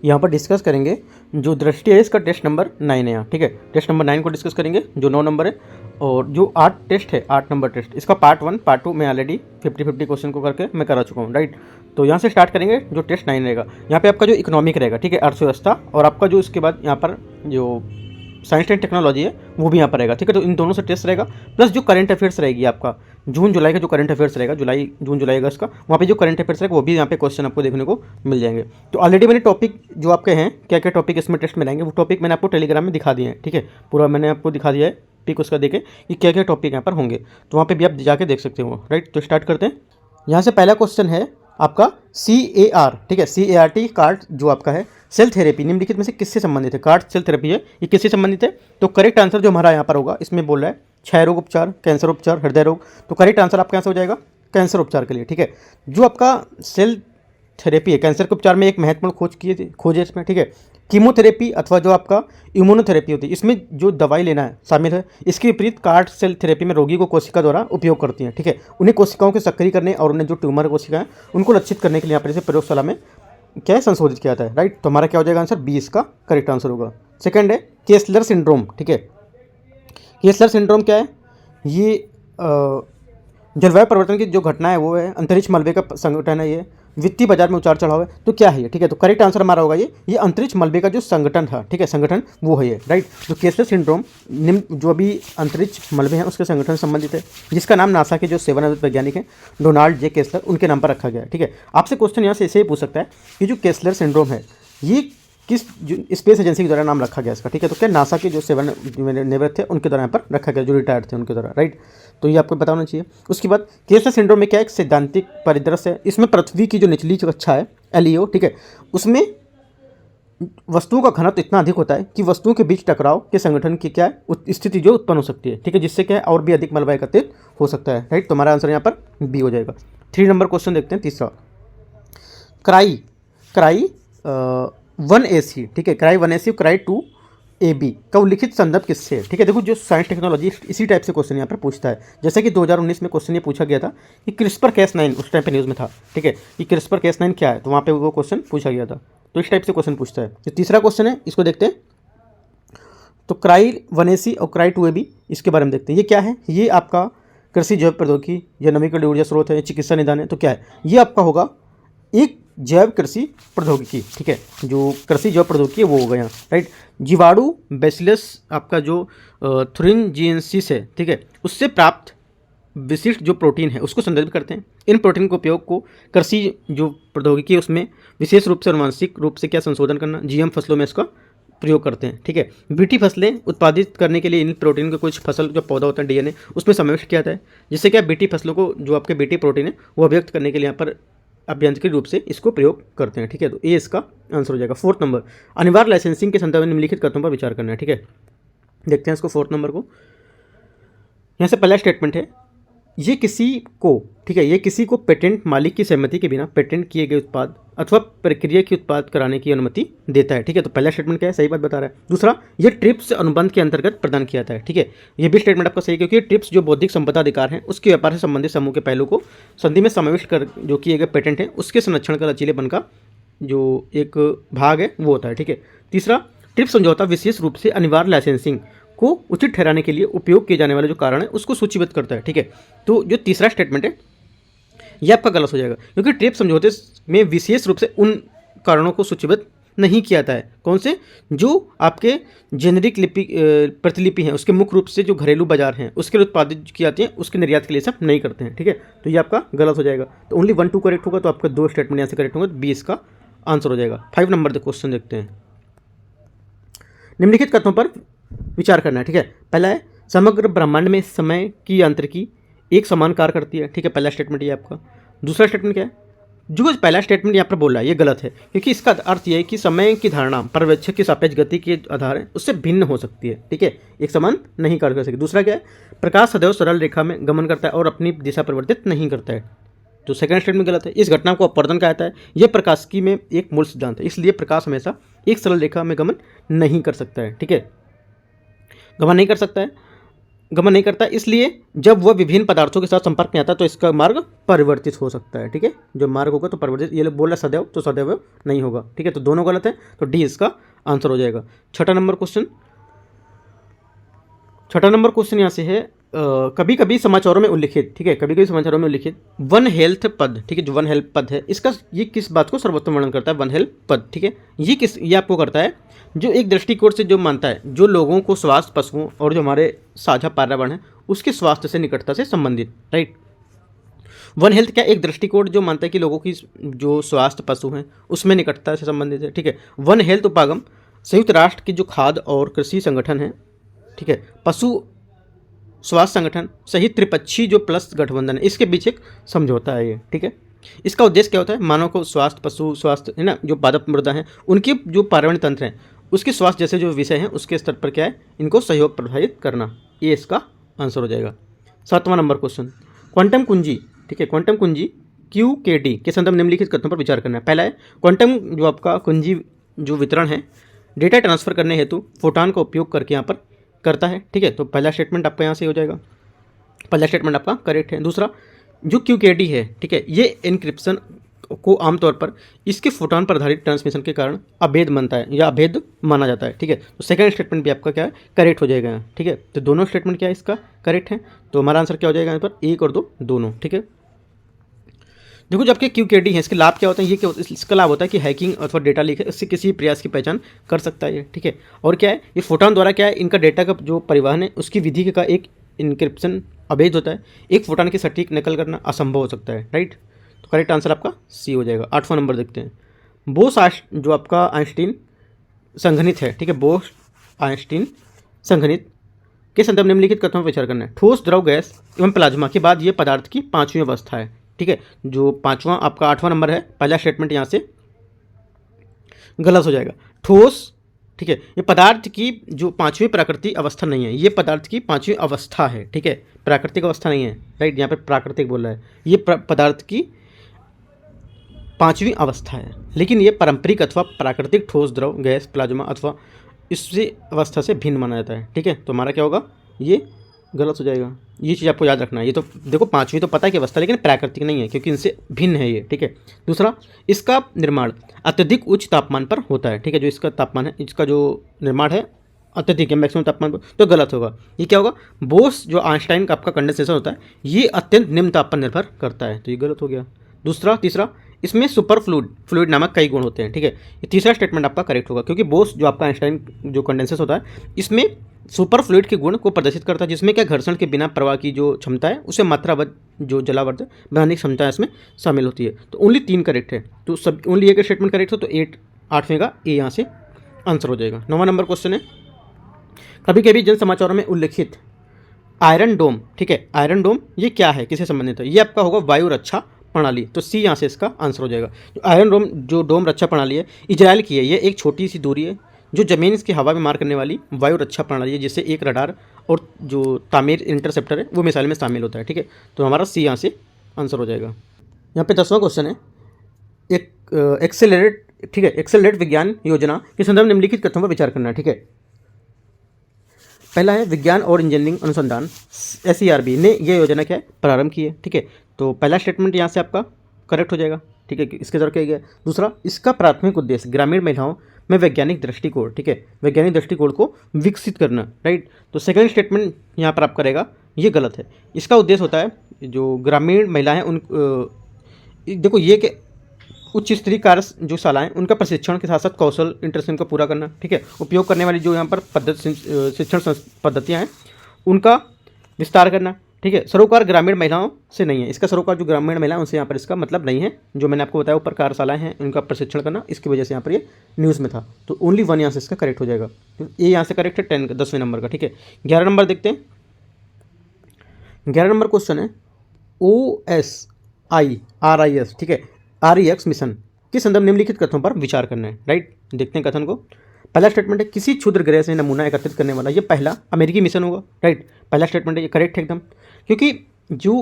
यहाँ पर डिस्कस करेंगे जो दृष्टि है इसका टेस्ट नंबर 9 है यहाँ, ठीक है। टेस्ट नंबर 9 को डिस्कस करेंगे जो 9 नंबर है, और जो 8 टेस्ट है 8 नंबर टेस्ट, इसका पार्ट 1 पार्ट 2 मैं ऑलरेडी 50-50 क्वेश्चन को करके मैं करा चुका हूँ, राइट। तो यहाँ से स्टार्ट करेंगे। जो टेस्ट 9 रहेगा यहाँ पे आपका जो इकोनॉमिक रहेगा, ठीक है, अर्थव्यवस्था, और आपका जो इसके बाद यहाँ पर जो साइंस एंड टेक्नोलॉजी है वो भी यहाँ पर रहेगा, ठीक है। तो इन दोनों से टेस्ट रहेगा, प्लस जो करंट अफेयर्स रहेगी आपका जून जुलाई का जो करंट अफेयर्स रहेगा, जून जुलाई अगस्त का, वहाँ पे जो करंट अफेयर्स रहेगा वो भी यहाँ पे क्वेश्चन आपको देखने को मिल जाएंगे। तो ऑलरेडी मैंने टॉपिक जो आपके हैं क्या क्या टॉपिक इसमें टेस्ट में रहेंगे वो टॉपिक मैंने आपको टेलीग्राम में दिखा दिए हैं, ठीक है। पूरा मैंने आपको दिखा दिया है पिक उसका देखे कि क्या क्या टॉपिक यहाँ पर होंगे, तो वहाँ पर भी आप जाके देख सकते हो, राइट। तो स्टार्ट करते हैं। यहाँ से पहला क्वेश्चन है आपका CAR, ठीक है, CART कार्ड जो आपका है सेल थेरेपी निम्नलिखित में से किससे संबंधित है। कार्ड सेल थेरेपी है, ये किससे संबंधित है। तो करेक्ट आंसर जो हमारा यहाँ पर होगा, इसमें बोल रहा है क्षय रोग उपचार, कैंसर उपचार, हृदय रोग, तो करेक्ट आंसर आपका आंसर हो जाएगा कैंसर उपचार के लिए, ठीक है। जो आपका सेल थेरेपी है कैंसर के उपचार में एक महत्वपूर्ण खोज है इसमें, ठीक है। कीमोथेरेपी अथवा जो आपका इम्यूनोथेरेपी होती है इसमें जो दवाई लेना है शामिल है। इसके विपरीत कार्ड सेल थेरेपी में रोगी को कोशिका द्वारा उपयोग करती हैं, ठीक है। उन्हें कोशिकाओं के सक्रिय करने और उन्हें जो ट्यूमर कोशिका है उनको लक्षित करने के लिए यहाँ पर इसे प्रयोगशाला में क्या है संशोधित किया जाता है, राइट। तो हमारा क्या हो जाएगा आंसर 20 का करेक्ट आंसर होगा। सेकंड है केसलर सिंड्रोम, ठीक है। केसलर सिंड्रोम क्या है, ये जलवायु परिवर्तन की जो घटना है वो है, अंतरिक्ष मलबे का संगठन है, ये वित्तीय बाजार में उतार चढ़ाव है, तो क्या है ये, ठीक है। तो करेक्ट आंसर हमारा होगा ये अंतरिक्ष मलबे का जो संगठन था, ठीक है, संगठन वो है ये, राइट। जो केसलर सिंड्रोम निम्न जो अभी अंतरिक्ष मलबे हैं उसके संगठन से संबंधित है, जिसका नाम नासा के जो सेवानिवृत्त वैज्ञानिक हैं डोनाल्ड जे केसलर उनके नाम पर रखा गया है, ठीक है। आपसे क्वेश्चन यहाँ से ऐसे ही पूछ सकता है कि जो केसलर सिंड्रोम है ये किस स्पेस एजेंसी के द्वारा नाम रखा गया इसका, ठीक है। तो क्या नासा के जो सेवानिवृत्त थे उनके द्वारा यहाँ पर रखा गया, जो रिटायर्ड थे उनके द्वारा, राइट। तो ये आपको पता होना चाहिए। उसके बाद केसलर सिंड्रोम में क्या एक सैद्धांतिक परिदृश्य है, इसमें पृथ्वी की जो निचली कक्षा है LEO, ठीक है, उसमें वस्तुओं का घनत्व इतना अधिक होता है कि वस्तुओं के बीच टकराव के संगठन की क्या है स्थिति जो उत्पन्न हो सकती है, ठीक है, जिससे क्या है और भी अधिक मलबा एकत्रित हो सकता है, राइट। तो हमारा आंसर यहाँ पर B हो जाएगा। 3 नंबर क्वेश्चन देखते हैं, तीसरा क्राई 1AC, ठीक है, क्राई 1AC क्राई 2AB का उल्लिखित संदर्भ किससे है, ठीक है। देखो जो साइंस टेक्नोलॉजी इसी टाइप से क्वेश्चन यहाँ पर पूछता है, जैसे कि 2019 में क्वेश्चन ये पूछा गया था कि CRISPR-Cas9 उस टाइम पे न्यूज़ में था, ठीक है, कि CRISPR-Cas9 क्या है, तो वहाँ पे वो क्वेश्चन पूछा गया था। तो इस टाइप से क्वेश्चन पूछता है। जो तीसरा क्वेश्चन है इसको देखते हैं। तो क्राई 1AC और क्राई 2AB इसके बारे में देखते हैं, ये क्या है। ये आपका कृषि जैव प्रौद्योगिकी या नवीकरणीय ऊर्जा स्रोत है, चिकित्सा निदान है, तो क्या है ये आपका होगा एक जैव कृषि प्रौद्योगिकी, ठीक है। जो कृषि जैव प्रौद्योगिकी है वो होगा यहाँ, राइट। जीवाणु बैसिलस आपका जो थुरिनजिएंसिस है, ठीक है, उससे प्राप्त विशिष्ट जो प्रोटीन है उसको संदर्भित करते हैं। इन प्रोटीन के उपयोग को कृषि जो प्रौद्योगिकी है उसमें विशेष रूप से अनुवांशिक रूप से क्या संशोधन करना, GM फसलों में इसका प्रयोग करते हैं, ठीक है। बीटी फसलें उत्पादित करने के लिए इन प्रोटीन के कुछ फसल जो पौधा होता है DNA उसमें समावेश किया जाता है, जिससे क्या बीटी फसलों को जो आपके बीटी प्रोटीन है वो अभिव्यक्त करने के लिए यहाँ पर अभियांत्रिक रूप से इसको प्रयोग करते हैं, ठीक है। तो ये इसका आंसर हो जाएगा। 4th नंबर अनिवार्य लाइसेंसिंग के संदर्भ में निम्नलिखित कथनों पर विचार करना है, ठीक है। देखते हैं इसको 4th नंबर को। यहाँ से पहला स्टेटमेंट है ये किसी को, ठीक है, ये किसी को पेटेंट मालिक की सहमति के बिना पेटेंट किए गए उत्पाद अथवा प्रक्रिया की उत्पाद कराने की अनुमति देता है, ठीक है। तो पहला स्टेटमेंट क्या है, सही बात बता रहा है। दूसरा ये ट्रिप्स अनुबंध के अंतर्गत प्रदान किया जाता है, ठीक है, ये भी स्टेटमेंट आपका सही है, क्योंकि ट्रिप्स जो बौद्धिक संपदा अधिकार है उसके व्यापार से संबंधित समूह के पहलू को संधि में समाविष्ट कर जो किए गए पेटेंट है उसके संरक्षण का लचीलेपन का जो एक भाग है वो होता है, ठीक है। तीसरा ट्रिप्स समझौता विशेष रूप से अनिवार्य लाइसेंसिंग को उचित ठहराने के लिए उपयोग किए जाने वाले जो कारण है उसको सूचीबद्ध करता है, ठीक है। तो जो तीसरा स्टेटमेंट है ये आपका गलत हो जाएगा, क्योंकि ट्रिप्स समझौते में विशेष रूप से उन कारणों को सूचीबद्ध नहीं किया जाता है। कौन से, जो आपके जेनेरिक प्रतिलिपि हैं उसके मुख्य रूप से जो घरेलू बाजार हैं उसके लिए उत्पादित की जाती हैं उसके निर्यात के लिए सब नहीं करते हैं, ठीक है। तो ये आपका गलत हो जाएगा। तो ओनली 1 2 करेक्ट होगा, तो आपका 2 स्टेटमेंट यहाँ से करेक्ट होगा, 20 का आंसर हो जाएगा। 5 नंबर क्वेश्चन देखते हैं। निम्नलिखित कथनों पर विचार करना है, ठीक है। पहला है समग्र ब्रह्मांड में समय की यांत्रिकी एक समान कार्य करती है, ठीक है, पहला स्टेटमेंट ये आपका। दूसरा स्टेटमेंट क्या है, जो पहला स्टेटमेंट यहाँ पर बोल रहा है ये गलत है, क्योंकि इसका अर्थ यह है कि समय की धारणा पर्यवेक्षक की सापेक्ष गति के आधार है उससे भिन्न हो सकती है, ठीक है, एक समान नहीं कार्य कर सकती। दूसरा क्या है, प्रकाश सदैव सरल रेखा में गमन करता है और अपनी दिशा परिवर्तित नहीं करता है, जो सेकंड स्टेटमेंट गलत है। इस घटना को अपवर्तन कहा जाता है, यह प्रकाशिकी में एक मूल सिद्धांत है, इसलिए प्रकाश हमेशा एक सरल रेखा में गमन नहीं कर सकता है, ठीक है, गमन नहीं कर सकता है। गमन नहीं करता, इसलिए जब वह विभिन्न पदार्थों के साथ संपर्क में आता है तो इसका मार्ग परिवर्तित हो सकता है। ठीक है, जो मार्ग होगा तो परिवर्तित, ये लोग बोला सदैव तो सदैव नहीं होगा। ठीक है, तो दोनों गलत है, तो डी इसका आंसर हो जाएगा। छठा नंबर क्वेश्चन यहाँ से है कभी कभी समाचारों में उल्लिखित, ठीक है, कभी कभी समाचारों में उल्लिखित वन हेल्थ पद, ठीक है, जो वन हेल्थ पद है इसका ये किस बात को सर्वोत्तम वर्णन करता है? वन हेल्थ पद, ठीक है, ये आपको करता है जो एक दृष्टिकोण से जो मानता है जो लोगों को स्वास्थ्य, पशुओं और जो हमारे साझा पर्यावरण है उसके स्वास्थ्य से निकटता से संबंधित, राइट। वन हेल्थ क्या एक दृष्टिकोण जो मानता है कि लोगों की जो स्वास्थ्य, पशु हैं उसमें निकटता से संबंधित है। ठीक है, वन हेल्थ उपागम संयुक्त राष्ट्र की जो खाद्य और कृषि संगठन है, ठीक है, पशु स्वास्थ्य संगठन सहित त्रिपक्षीय जो प्लस गठबंधन है इसके बीच एक समझौता है ये। ठीक है, इसका उद्देश्य क्या होता है? मानव को स्वास्थ्य, पशु स्वास्थ्य है ना, जो पादप मृदा है उनके जो पर्यावरण तंत्र हैं उसके स्वास्थ्य जैसे जो विषय हैं उसके स्तर पर क्या है, इनको सहयोग प्रभावित करना, ये इसका आंसर हो जाएगा। 7वां नंबर क्वेश्चन, क्वांटम कुंजी, ठीक है, क्वांटम कुंजी QKD के संदर्भ निम्नलिखित कथनों पर विचार करना है। पहला है क्वांटम जो आपका कुंजी जो वितरण है डेटा ट्रांसफर करने हेतु फोटॉन का उपयोग करके यहाँ पर करता है। ठीक है, तो पहला स्टेटमेंट आपका यहाँ से हो जाएगा, पहला स्टेटमेंट आपका करेक्ट है। दूसरा जो QKD है, ठीक है, ये इनक्रिप्शन को आमतौर पर इसके फोटॉन पर आधारित ट्रांसमिशन के कारण अभेद मानता है या अभेद माना जाता है। ठीक है, तो सेकंड स्टेटमेंट भी आपका क्या है, करेक्ट हो जाएगा। ठीक है, तो दोनों स्टेटमेंट क्या है इसका करेक्ट है, तो हमारा आंसर क्या हो जाएगा यहाँ पर 1 और 2 दोनों। ठीक है, देखो जब कि QKD है इसके लाभ क्या होता है, ये क्या इसका लाभ होता है कि हैकिंग अथवा डेटा लीक है इससे किसी प्रयास की पहचान कर सकता है ये। ठीक है, और क्या है, ये फोटॉन द्वारा क्या है इनका डेटा का जो परिवहन है उसकी विधि का एक इनक्रिप्शन अभेद होता है, एक फोटॉन की सटीक नकल करना असंभव हो सकता है, राइट। तो करेक्ट आंसर आपका सी हो जाएगा। 8वां नंबर देखते हैं, बोस जो आपका आइंस्टीन संघनित है, ठीक है, बोस आइंस्टीन संघनित के संदर्भ निम्नलिखित कथनों पर विचार करना है। ठोस, द्रव, गैस एवं प्लाज्मा के बाद ये पदार्थ की 5वीं अवस्था है। ठीक है, जो 5वां आपका 8वां नंबर है, पहला स्टेटमेंट यहाँ से गलत हो जाएगा। ठोस, ठीक है, ये पदार्थ की जो 5वीं प्राकृतिक अवस्था नहीं है, ये पदार्थ की 5वीं अवस्था है। ठीक है, प्राकृतिक अवस्था नहीं है, राइट, यहाँ पे प्राकृतिक बोल रहा है, ये पदार्थ की 5वीं अवस्था है, लेकिन ये पारंपरिक अथवा प्राकृतिक ठोस, द्रव, गैस, प्लाज्मा अथवा इससे अवस्था से भिन्न माना जाता है। ठीक है, तो हमारा क्या होगा, ये गलत हो जाएगा। ये चीज़ आपको याद रखना है। ये तो देखो 5वीं तो पता है कि अवस्था, लेकिन प्राकृतिक नहीं है क्योंकि इनसे भिन्न है ये। ठीक है, दूसरा इसका निर्माण अत्यधिक उच्च तापमान पर होता है। ठीक है, जो इसका तापमान है, इसका जो निर्माण है अत्यधिक है, मैक्सिमम तापमान पर, तो गलत होगा। ये क्या होगा, बोस जो आइंस्टाइन का आपका कंडेंसेशन होता है ये अत्यंत निम्न ताप पर निर्भर करता है, तो ये गलत हो गया। तीसरा इसमें सुपर फ्लूइड नामक कई गुण होते हैं। ठीक है, ये तीसरा स्टेटमेंट आपका करेक्ट होगा क्योंकि बोस जो आपका आइंस्टाइन जो कंडेंसेस होता है इसमें सुपर फ्लूइड के गुण को प्रदर्शित करता है, जिसमें क्या घर्षण के बिना प्रवाह की जो क्षमता है उसे मात्रावत जो जलावर्त बनाने की क्षमता है इसमें शामिल होती है। तो ओनली 3 करेक्ट है, तो सब ओनली एक स्टेटमेंट करेक्ट हो तो 8वें का ए यहाँ से आंसर हो जाएगा। 9वां नंबर क्वेश्चन है, कभी कभी जन समाचारों में उल्लिखित आयरन डोम, ठीक है, आयरन डोम ये क्या है, किससे संबंधित है? ये आपका होगा वायु रक्षा प्रणाली, तो सी यहाँ से इसका आंसर हो जाएगा। जो आयरन डोम जो डोम रक्षा प्रणाली है इजराइल की है, ये एक छोटी सी दूरी है जो जमीन की हवा में मार करने वाली वायु रक्षा प्रणाली है, जिससे एक रडार और जो तामीर इंटरसेप्टर है वो मिसाइल में शामिल होता है। ठीक है, तो हमारा सी यहाँ से आंसर हो जाएगा। यहाँ पे 10वां क्वेश्चन है, एक एक्सेलरेट, ठीक है, एक्सेलरेट विज्ञान योजना के संदर्भ निम्नलिखित कथनों पर विचार करना है। ठीक है, पहला है विज्ञान और इंजीनियरिंग अनुसंधान SERB ने यह योजना क्या है प्रारंभ की है। ठीक है, तो पहला स्टेटमेंट यहाँ से आपका करेक्ट हो जाएगा। ठीक है, इसके जरूर क्या गया। दूसरा, इसका प्राथमिक उद्देश्य ग्रामीण महिलाओं में वैज्ञानिक दृष्टिकोण, ठीक है, वैज्ञानिक दृष्टिकोण को विकसित करना, राइट। तो सेकंड स्टेटमेंट यहाँ पर आप करेगा, ये गलत है। इसका उद्देश्य होता है जो ग्रामीण महिलाएं उन देखो ये कि उच्च स्तरीय कार्य जो शालाएं उनका प्रशिक्षण के साथ साथ कौशल इंटरसेप्शन को पूरा करना। ठीक है, उपयोग करने वाली जो यहाँ पर शिक्षण पद्धतियाँ हैं उनका विस्तार करना। ठीक है, सरोकार ग्रामीण महिलाओं से नहीं है, इसका सरोकार जो ग्रामीण महिलाएं उनसे यहाँ पर इसका मतलब नहीं है। जो मैंने आपको बताया ऊपर कार्यशालाएं हैं उनका प्रशिक्षण करना, इसकी वजह से यहाँ पर ये न्यूज़ में था, तो ओनली 1 यहाँ से इसका करेक्ट हो जाएगा। ये यहाँ से करेक्ट है 10वें नंबर का। ठीक है, 11 नंबर देखते हैं। 11 नंबर क्वेश्चन है OSIRIS, ठीक है, REX मिशन के संदर्भ निम्नलिखित कथनों पर विचार करना है, राइट। देखते हैं कथन को। पहला स्टेटमेंट है किसी क्षुद्र ग्रह से नमूना एकत्रित करने वाला, ये पहला अमेरिकी मिशन होगा, राइट। पहला स्टेटमेंट है ये करेक्ट है एकदम, क्योंकि जो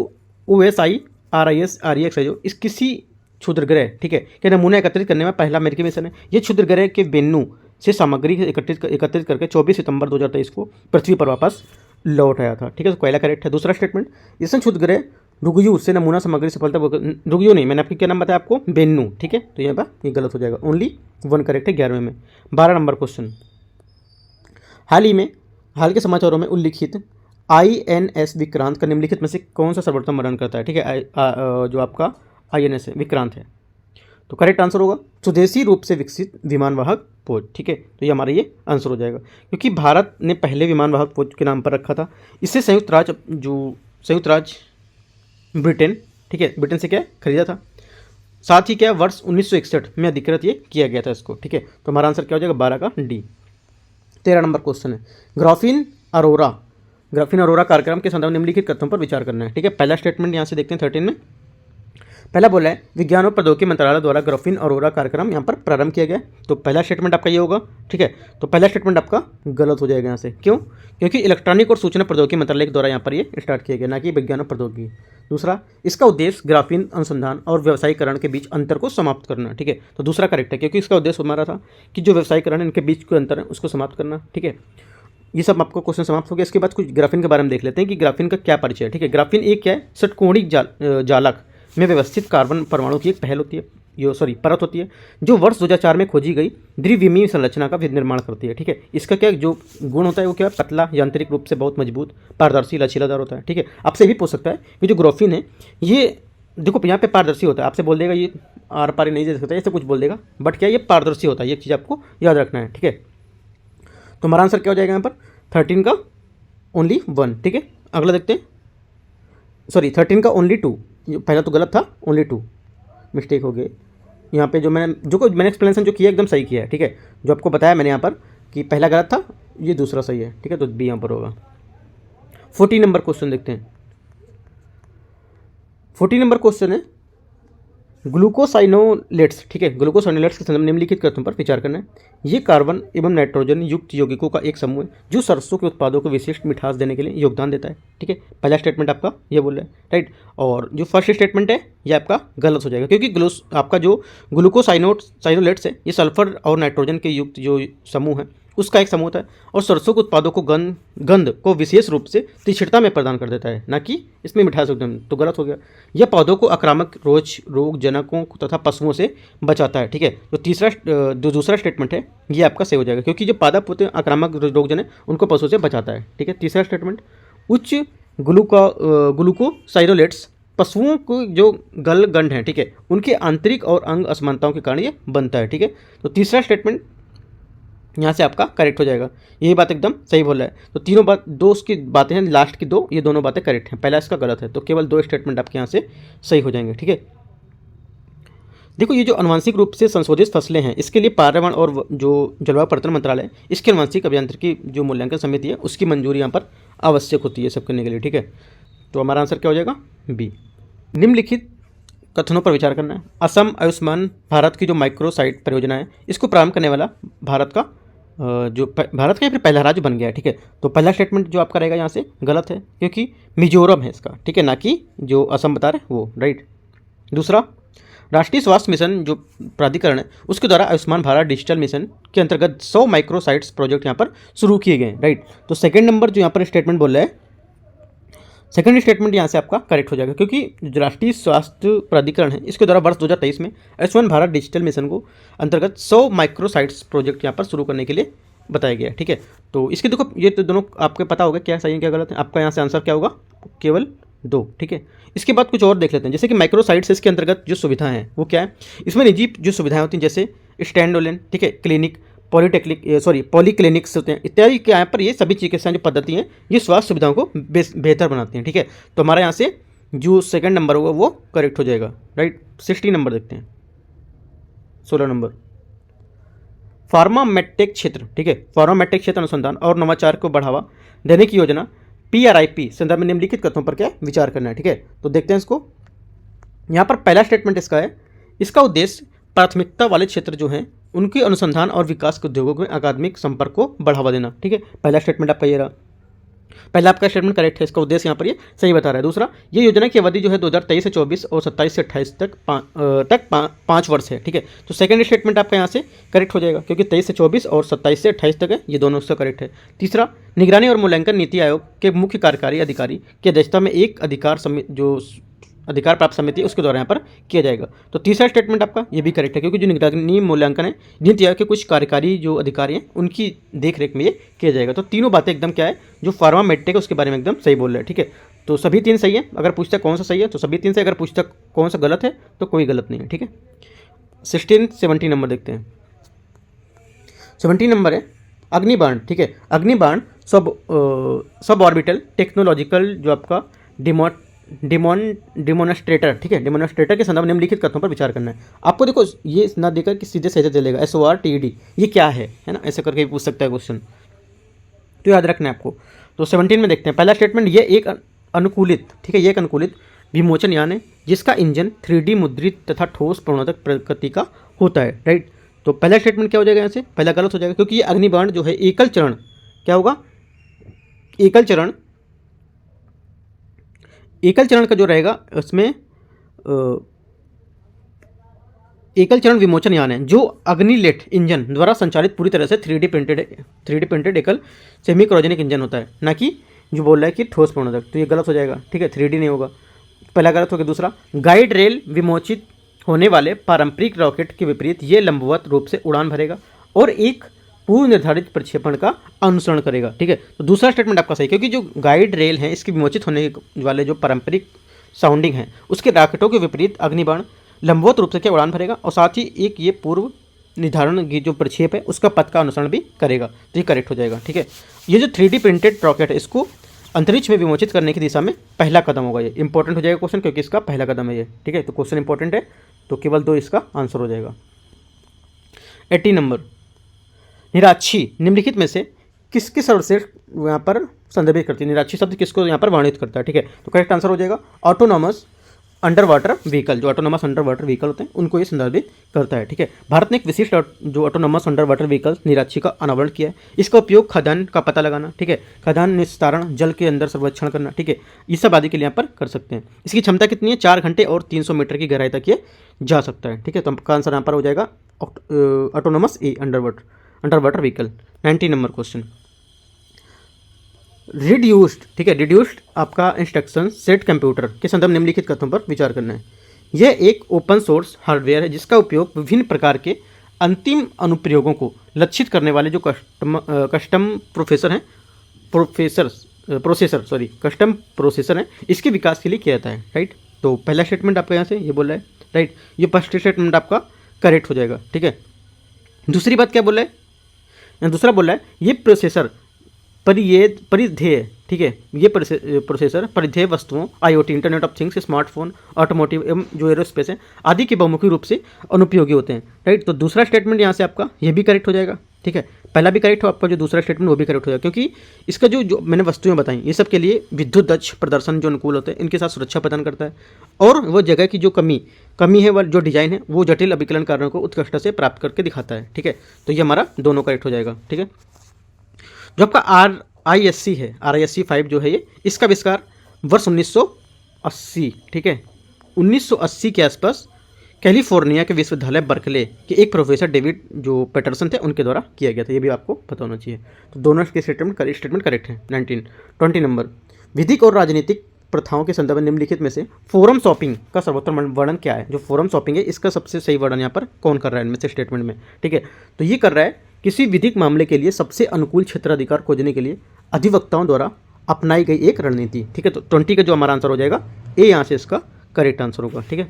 OSIRIS REX है जो इस किसी क्षुद्र ग्रह, ठीक है, के नमूना एकत्रित करने में पहला अमेरिकी मिशन है। ये क्षुद्र ग्रह के वेन्यू से सामग्री एकत्रित करके 24 सितंबर 2023 को पृथ्वी पर वापस लौट आया था, ठीक है। तो कोयला करेक्ट है। दूसरा स्टेटमेंट, ईसन क्षुद्रग्रह रुगयू से नमूना सामग्री सफलता, रुगयू नहीं, मैंने आपको क्या नाम बताया आपको, बेन्नू, ठीक है। तो यहाँ पर ये गलत हो जाएगा, ओनली 1 करेक्ट है 11वें में। 12 नंबर क्वेश्चन, हाल के समाचारों में उल्लिखित INS विक्रांत का निम्नलिखित में से कौन सा सर्वोत्तम वर्णन करता है, ठीक है। जो आपका INS है विक्रांत है, तो करेक्ट आंसर होगा स्वदेशी रूप से विकसित विमान वाहक पोत, ठीक है। तो ये हमारा ये आंसर हो जाएगा, क्योंकि भारत ने पहले विमान वाहक पोत के नाम पर रखा था। इससे संयुक्त राज्य ब्रिटेन, ठीक है, ब्रिटेन से क्या खरीदा था। साथ ही क्या वर्ष 1961 में अधिकृत ये किया गया था इसको, ठीक है। तो हमारा आंसर क्या हो जाएगा 12 का डी। 13 नंबर क्वेश्चन है, ग्राफीन अरोरा कार्यक्रम के संदर्भ में निम्नलिखित कथनों पर विचार करना है, ठीक है। पहला स्टेटमेंट यहाँ से देखते हैं 13 में। पहला बोला है विज्ञान और प्रौद्योगिकी मंत्रालय द्वारा ग्राफीन अरोरा कार्यक्रम यहाँ पर प्रारंभ किया गया। तो पहला स्टेटमेंट आपका ये होगा, ठीक है। तो पहला स्टेटमेंट आपका गलत हो जाएगा यहाँ से, क्यों? क्योंकि इलेक्ट्रॉनिक और सूचना प्रौद्योगिकी मंत्रालय के द्वारा यहाँ पर ये स्टार्ट किया गया, ना कि विज्ञान और प्रौद्योगिकी। दूसरा, इसका उद्देश्य ग्राफीन अनुसंधान और व्यवसायीकरण के बीच अंतर को समाप्त करना, ठीक है। तो दूसरा करेक्ट है, क्योंकि इसका उद्देश्य हमारा था कि जो व्यवसायीकरण इनके बीच को अंतर है उसको समाप्त करना, ठीक है। ये सब आपको क्वेश्चन समाप्त हो गया। इसके बाद कुछ ग्राफीन के बारे में देख लेते हैं कि ग्राफीन का क्या परिचय है, ठीक है। ग्राफीन एक क्या है, षटकोणिक जालक में व्यवस्थित कार्बन परमाणु की एक परत होती है, जो वर्ष 2004 में खोजी गई द्विविमीय संरचना का निर्माण करती है, ठीक है। इसका क्या जो गुण होता है वो क्या है, पतला, यांत्रिक रूप से बहुत मजबूत, पारदर्शी, लचीलादार होता है, ठीक है। आपसे भी पूछ सकता है कि जो ग्राफीन है ये देखो यहाँ पे पारदर्शी होता है, आपसे बोल देगा ये आर पार नहीं दे सकता, ऐसे कुछ बोल देगा, बट क्या ये पारदर्शी होता है, ये चीज़ आपको याद रखना है, ठीक है। तो हमारा आंसर क्या हो जाएगा यहाँ पर 13 का ओनली 1, ठीक है। अगला देखते हैं, सॉरी 13 का ओनली 2, पहला तो गलत था, ओनली 2 मिस्टेक हो गई यहाँ पे। जो मैंने एक्सप्लेनेशन जो किया एकदम सही किया है, ठीक है। जो आपको बताया मैंने यहाँ पर कि पहला गलत था, ये दूसरा सही है, ठीक है। तो बी यहाँ पर होगा। 14 नंबर क्वेश्चन देखते हैं। 14 नंबर क्वेश्चन है ग्लूकोसाइनोलेट्स, ठीक है। ग्लूकोसाइनोलेट्स के संदर्भ में निम्नलिखित कथनों पर विचार करना है। ये कार्बन एवं नाइट्रोजन युक्त यौगिकों का एक समूह है जो सरसों के उत्पादों को विशिष्ट मिठास देने के लिए योगदान देता है, ठीक है। पहला स्टेटमेंट आपका ये बोल रहा है, राइट। और जो फर्स्ट स्टेटमेंट है ये आपका गलत हो जाएगा, क्योंकि आपका जो ग्लूकोसाइनोलेट्स है ये सल्फर और नाइट्रोजन के युक्त जो समूह है उसका एक समूह है, और सरसों के उत्पादों को गंध को विशेष रूप से तीक्ष्णता में प्रदान कर देता है, ना कि इसमें मिठास एकदम। तो गलत हो गया। यह पौधों को आक्रामक रोगजनकों तथा पशुओं से बचाता है, ठीक है। तो दूसरा स्टेटमेंट है ये आपका सही हो जाएगा, क्योंकि जो पादप होते हैं आक्रामक रोगजनक उनको पशुओं से बचाता है, ठीक है। तीसरा स्टेटमेंट, उच्च ग्लूकोसाइनोलेट्स पशुओं को जो गंध है, ठीक है, उनके आंतरिक और अंग असमानताओं के कारण ये बनता है, ठीक है। तो तीसरा स्टेटमेंट यहाँ से आपका करेक्ट हो जाएगा, यही बात एकदम सही बोल रहा है। तो तीनों बात, दो उसकी बातें हैं, लास्ट की दो, ये दोनों बातें करेक्ट हैं, पहला इसका गलत है। तो केवल 2 स्टेटमेंट आपके यहाँ से सही हो जाएंगे, ठीक है। देखो ये जो आनुवंशिक रूप से संशोधित फसलें हैं, इसके लिए पर्यावरण और जो जलवायु परिवर्तन मंत्रालय है, इसके आनुवंशिक अभियांत्रिकी जो मूल्यांकन समिति है उसकी मंजूरी यहाँ पर आवश्यक होती है सब करने के लिए, ठीक है। तो हमारा आंसर क्या हो जाएगा बी। निम्नलिखित कथनों पर विचार करना है। असम आयुष्मान भारत की जो माइक्रोसाइट परियोजना है इसको प्रारंभ करने वाला भारत का या फिर पहला राज्य बन गया है, ठीक है। तो पहला स्टेटमेंट जो आपका रहेगा यहाँ से गलत है, क्योंकि मिजोरम है इसका, ठीक है, ना कि जो असम बता रहे वो, राइट। दूसरा, राष्ट्रीय स्वास्थ्य मिशन जो प्राधिकरण है उसके द्वारा आयुष्मान भारत डिजिटल मिशन के अंतर्गत 100 माइक्रोसाइट्स प्रोजेक्ट यहाँ पर शुरू किए गए हैं, राइट। तो सेकेंड नंबर जो यहाँ पर स्टेटमेंट बोल रहा है, सेकंड स्टेटमेंट यहाँ से आपका करेक्ट हो जाएगा, क्योंकि जो राष्ट्रीय स्वास्थ्य प्राधिकरण है इसके द्वारा वर्ष 2023 में आयुष्मान भारत डिजिटल मिशन को अंतर्गत 100 माइक्रोसाइट्स प्रोजेक्ट यहाँ पर शुरू करने के लिए बताया गया है, ठीक है। तो इसके देखो ये तो दोनों आपको पता होगा क्या सही है क्या गलत है। आपका यहाँ से आंसर क्या होगा, केवल 2, ठीक है। इसके बाद कुछ और देख लेते हैं, जैसे कि माइक्रोसाइट्स इसके अंतर्गत जो सुविधाएं हैं वो क्या है। इसमें निजी जो सुविधाएं होती हैं जैसे स्टैंड-अलोन, ठीक है, क्लिनिक, पॉलीक्लिनिक्स होते हैं इत्यादि के यहाँ पर ये सभी चिकित्सा जो पद्धति हैं ये स्वास्थ्य सुविधाओं को बेहतर बनाती हैं, ठीक है। तो हमारा यहाँ से जो सेकंड नंबर होगा वो करेक्ट हो जाएगा, राइट। 16 नंबर देखते हैं, 16 नंबर फार्मा मेडटेक क्षेत्र, ठीक है। फार्मा मेडटेक क्षेत्र अनुसंधान और नवाचार को बढ़ावा देने की योजना PRIP संदर्भ में निम्नलिखित कथनों पर क्या विचार करना है, ठीक है। तो देखते हैं इसको। यहाँ पर पहला स्टेटमेंट इसका है, इसका उद्देश्य प्राथमिकता वाले क्षेत्र जो हैं उनके अनुसंधान और विकास के उद्योगों में अकादमिक संपर्क को बढ़ावा देना, ठीक है। पहला स्टेटमेंट आपका ये रहा। पहला आपका स्टेटमेंट करेक्ट है, इसका उद्देश्य यहाँ पर ये सही बता रहा है। दूसरा, ये योजना की अवधि जो है 2023 से 24 और 27 से 28 तक 5 वर्ष है, ठीक है। तो सेकंड स्टेटमेंट आपका यहाँ से करेक्ट हो जाएगा, क्योंकि 23 से 24 और 27 से 28 तक है, ये दोनों उसका करेक्ट है। तीसरा, निगरानी और मूल्यांकन नीति आयोग के मुख्य कार्यकारी अधिकारी की अध्यक्षता में एक अधिकार प्राप्त समिति उसके द्वारा यहाँ पर किया जाएगा। तो तीसरा स्टेटमेंट आपका ये भी करेक्ट है, क्योंकि जो निगरानी मूल्यांकन है नीति आयोग के कुछ कार्यकारी जो अधिकारी हैं उनकी देखरेख में ये किया जाएगा। तो तीनों बातें एकदम क्या है, जो फार्मा मेडटेक है उसके बारे में एकदम सही बोल रहे हैं, ठीक है। तो सभी 3 सही है। अगर पूछता कौन सा सही है तो सभी 3 से, अगर पूछता कौन सा गलत है तो कोई गलत नहीं है, ठीक है। 17 नंबर देखते हैं। 17 नंबर है अग्निबाण, ठीक है। अग्निबाण सब ऑर्बिटल टेक्नोलॉजिकल जो आपका डिमोनस्ट्रेटर, ठीक है, डिमोनस्ट्रेटर के संदर्भ निम्नलिखित कथनों पर विचार करना है। आपको देखो ये ना देकर कि सीधे सीधे चलेगा SORTED, ये क्या है ना, ऐसे करके पूछ सकता है क्वेश्चन, तो याद रखना है आपको। तो 17 में देखते हैं। पहला स्टेटमेंट, ये एक अनुकूलित, ठीक है, ये एक अनुकूलित विमोचन यान है जिसका इंजन 3D मुद्रित तथा ठोस प्रणोदक प्रकृति का होता है, राइट। तो पहला स्टेटमेंट क्या हो जाएगा यहाँ से, पहला गलत हो जाएगा, क्योंकि ये अग्निबाण जो है एकल चरण, क्या होगा, एकल चरण का जो रहेगा उसमें एकल चरण विमोचन यान है जो अग्निलेट इंजन द्वारा संचालित पूरी तरह से 3D प्रिंटेड एकल सेमी क्रायोजेनिक इंजन होता है, ना कि जो बोल रहा है कि ठोस प्रणोदक। तो ये गलत हो जाएगा, ठीक है, 3D नहीं होगा, पहला गलत हो गया। दूसरा, गाइड रेल विमोचित होने वाले पारंपरिक रॉकेट के विपरीत ये लंबवत रूप से उड़ान भरेगा और एक पूर्व निर्धारित प्रक्षेपण का अनुसरण करेगा, ठीक है। तो दूसरा स्टेटमेंट आपका सही, क्योंकि जो गाइड रेल है इसके विमोचित होने वाले जो पारंपरिक साउंडिंग है उसके रॉकेटों के विपरीत अग्निबाण लंबवत रूप से क्या उड़ान भरेगा, और साथ ही एक ये पूर्व निर्धारण की जो प्रक्षेप है उसका पथ का अनुसरण भी करेगा, तो ये करेक्ट हो जाएगा, ठीक है। ये जो 3D प्रिंटेड रॉकेट है इसको अंतरिक्ष में विमोचित करने की दिशा में पहला कदम होगा, ये इंपॉर्टेंट हो जाएगा क्वेश्चन, क्योंकि इसका पहला कदम है ये, ठीक है। तो क्वेश्चन इंपॉर्टेंट है, तो केवल 2 इसका आंसर हो जाएगा। 18 नंबर, निराक्षी निम्नलिखित में से किसके सर्वश्रेष्ठ यहाँ पर संदर्भित करती है, निराक्षी शब्द किसको यहाँ पर वर्णित करता है, ठीक है। तो करेक्ट आंसर हो जाएगा ऑटोनॉमस अंडर वाटर व्हीकल, जो ऑटोनॉमस अंडर वाटर व्हीकल होते हैं उनको ये संदर्भित करता है, ठीक है। भारत ने एक विशिष्ट जो ऑटोनॉमस अंडर वाटर व्हीकल निराक्षी का अनावरण किया है। इसका उपयोग खदान का पता लगाना, ठीक है, खदान निस्तारण, जल के अंदर सर्वेक्षण करना, ठीक है, ये सब आदि के लिए यहाँ पर कर सकते हैं। इसकी क्षमता कितनी है, 4 घंटे और 300 मीटर की गहराई तक ये जा सकता है, ठीक है। तो आपका आंसर यहाँ पर हो जाएगा autonomous a under water vehicle. 19 number question, reduced, ठीक है, रिड्यूस्ड आपका इंस्ट्रक्शन सेट कंप्यूटर के संदर्भ निम्नलिखित कथनों पर विचार करना है। यह एक ओपन सोर्स हार्डवेयर है जिसका उपयोग विभिन्न प्रकार के अंतिम अनुप्रयोगों को लक्षित करने वाले जो कस्टम प्रोसेसर हैं इसके विकास के लिए किया जाता है, राइट। तो पहला स्टेटमेंट आपका यहाँ से ये बोल रहा है, राइट, ये फर्स्ट स्टेटमेंट आपका करेक्ट हो जाएगा, ठीक है। दूसरी बात क्या बोल रहा है, दूसरा बोल रहा है ये प्रोसेसर परिधेय, ठीक है, ये प्रोसेसर परिधेय वस्तुओं IoT internet of things, smartphone, automotive एवं जो एरोस्पेस है आदि के बहुमुखी रूप से अनुपयोगी होते हैं, राइट। तो दूसरा स्टेटमेंट यहाँ से आपका ये भी करेक्ट हो जाएगा, ठीक है। पहला भी करेक्ट हो, आपका जो दूसरा स्टेटमेंट वो भी करेक्ट हो जाएगा, क्योंकि इसका जो मैंने वस्तुएं बताई ये सब के लिए विद्युत दक्ष प्रदर्शन जो अनुकूल होते हैं इनके साथ सुरक्षा प्रदान करता है, और वो जगह की जो कमी है वह जो डिजाइन है वो जटिल अभिकलन कार्यों को उत्कृष्टता से प्राप्त करके दिखाता है, ठीक है। तो ये हमारा दोनों करेक्ट हो जाएगा, ठीक है। जो आपका RISC है, RISC 5 जो है ये, इसका आविष्कार वर्ष 1980, ठीक है, 1980 के आसपास कैलिफोर्निया के विश्वविद्यालय बर्कले के एक प्रोफेसर डेविड जो पैटरसन थे उनके द्वारा किया गया था, ये भी आपको पता होना चाहिए। तो दोनों के स्टेटमेंट करेक्ट है। 20 नंबर, विधिक और राजनीतिक प्रथाओं के संदर्भ में निम्नलिखित में से फोरम शॉपिंग का सर्वोत्तम वर्णन क्या है। जो फोरम शॉपिंग है इसका सबसे सही वर्णन यहाँ पर कौन कर रहा है इनमें से स्टेटमेंट में, ठीक है। तो ये कर रहा है किसी विधिक मामले के लिए सबसे अनुकूल क्षेत्राधिकार खोजने के लिए अधिवक्ताओं द्वारा अपनाई गई एक रणनीति, ठीक है। तो 20 का जो हमारा आंसर हो जाएगा ए, यहाँ से इसका करेक्ट आंसर होगा, ठीक है।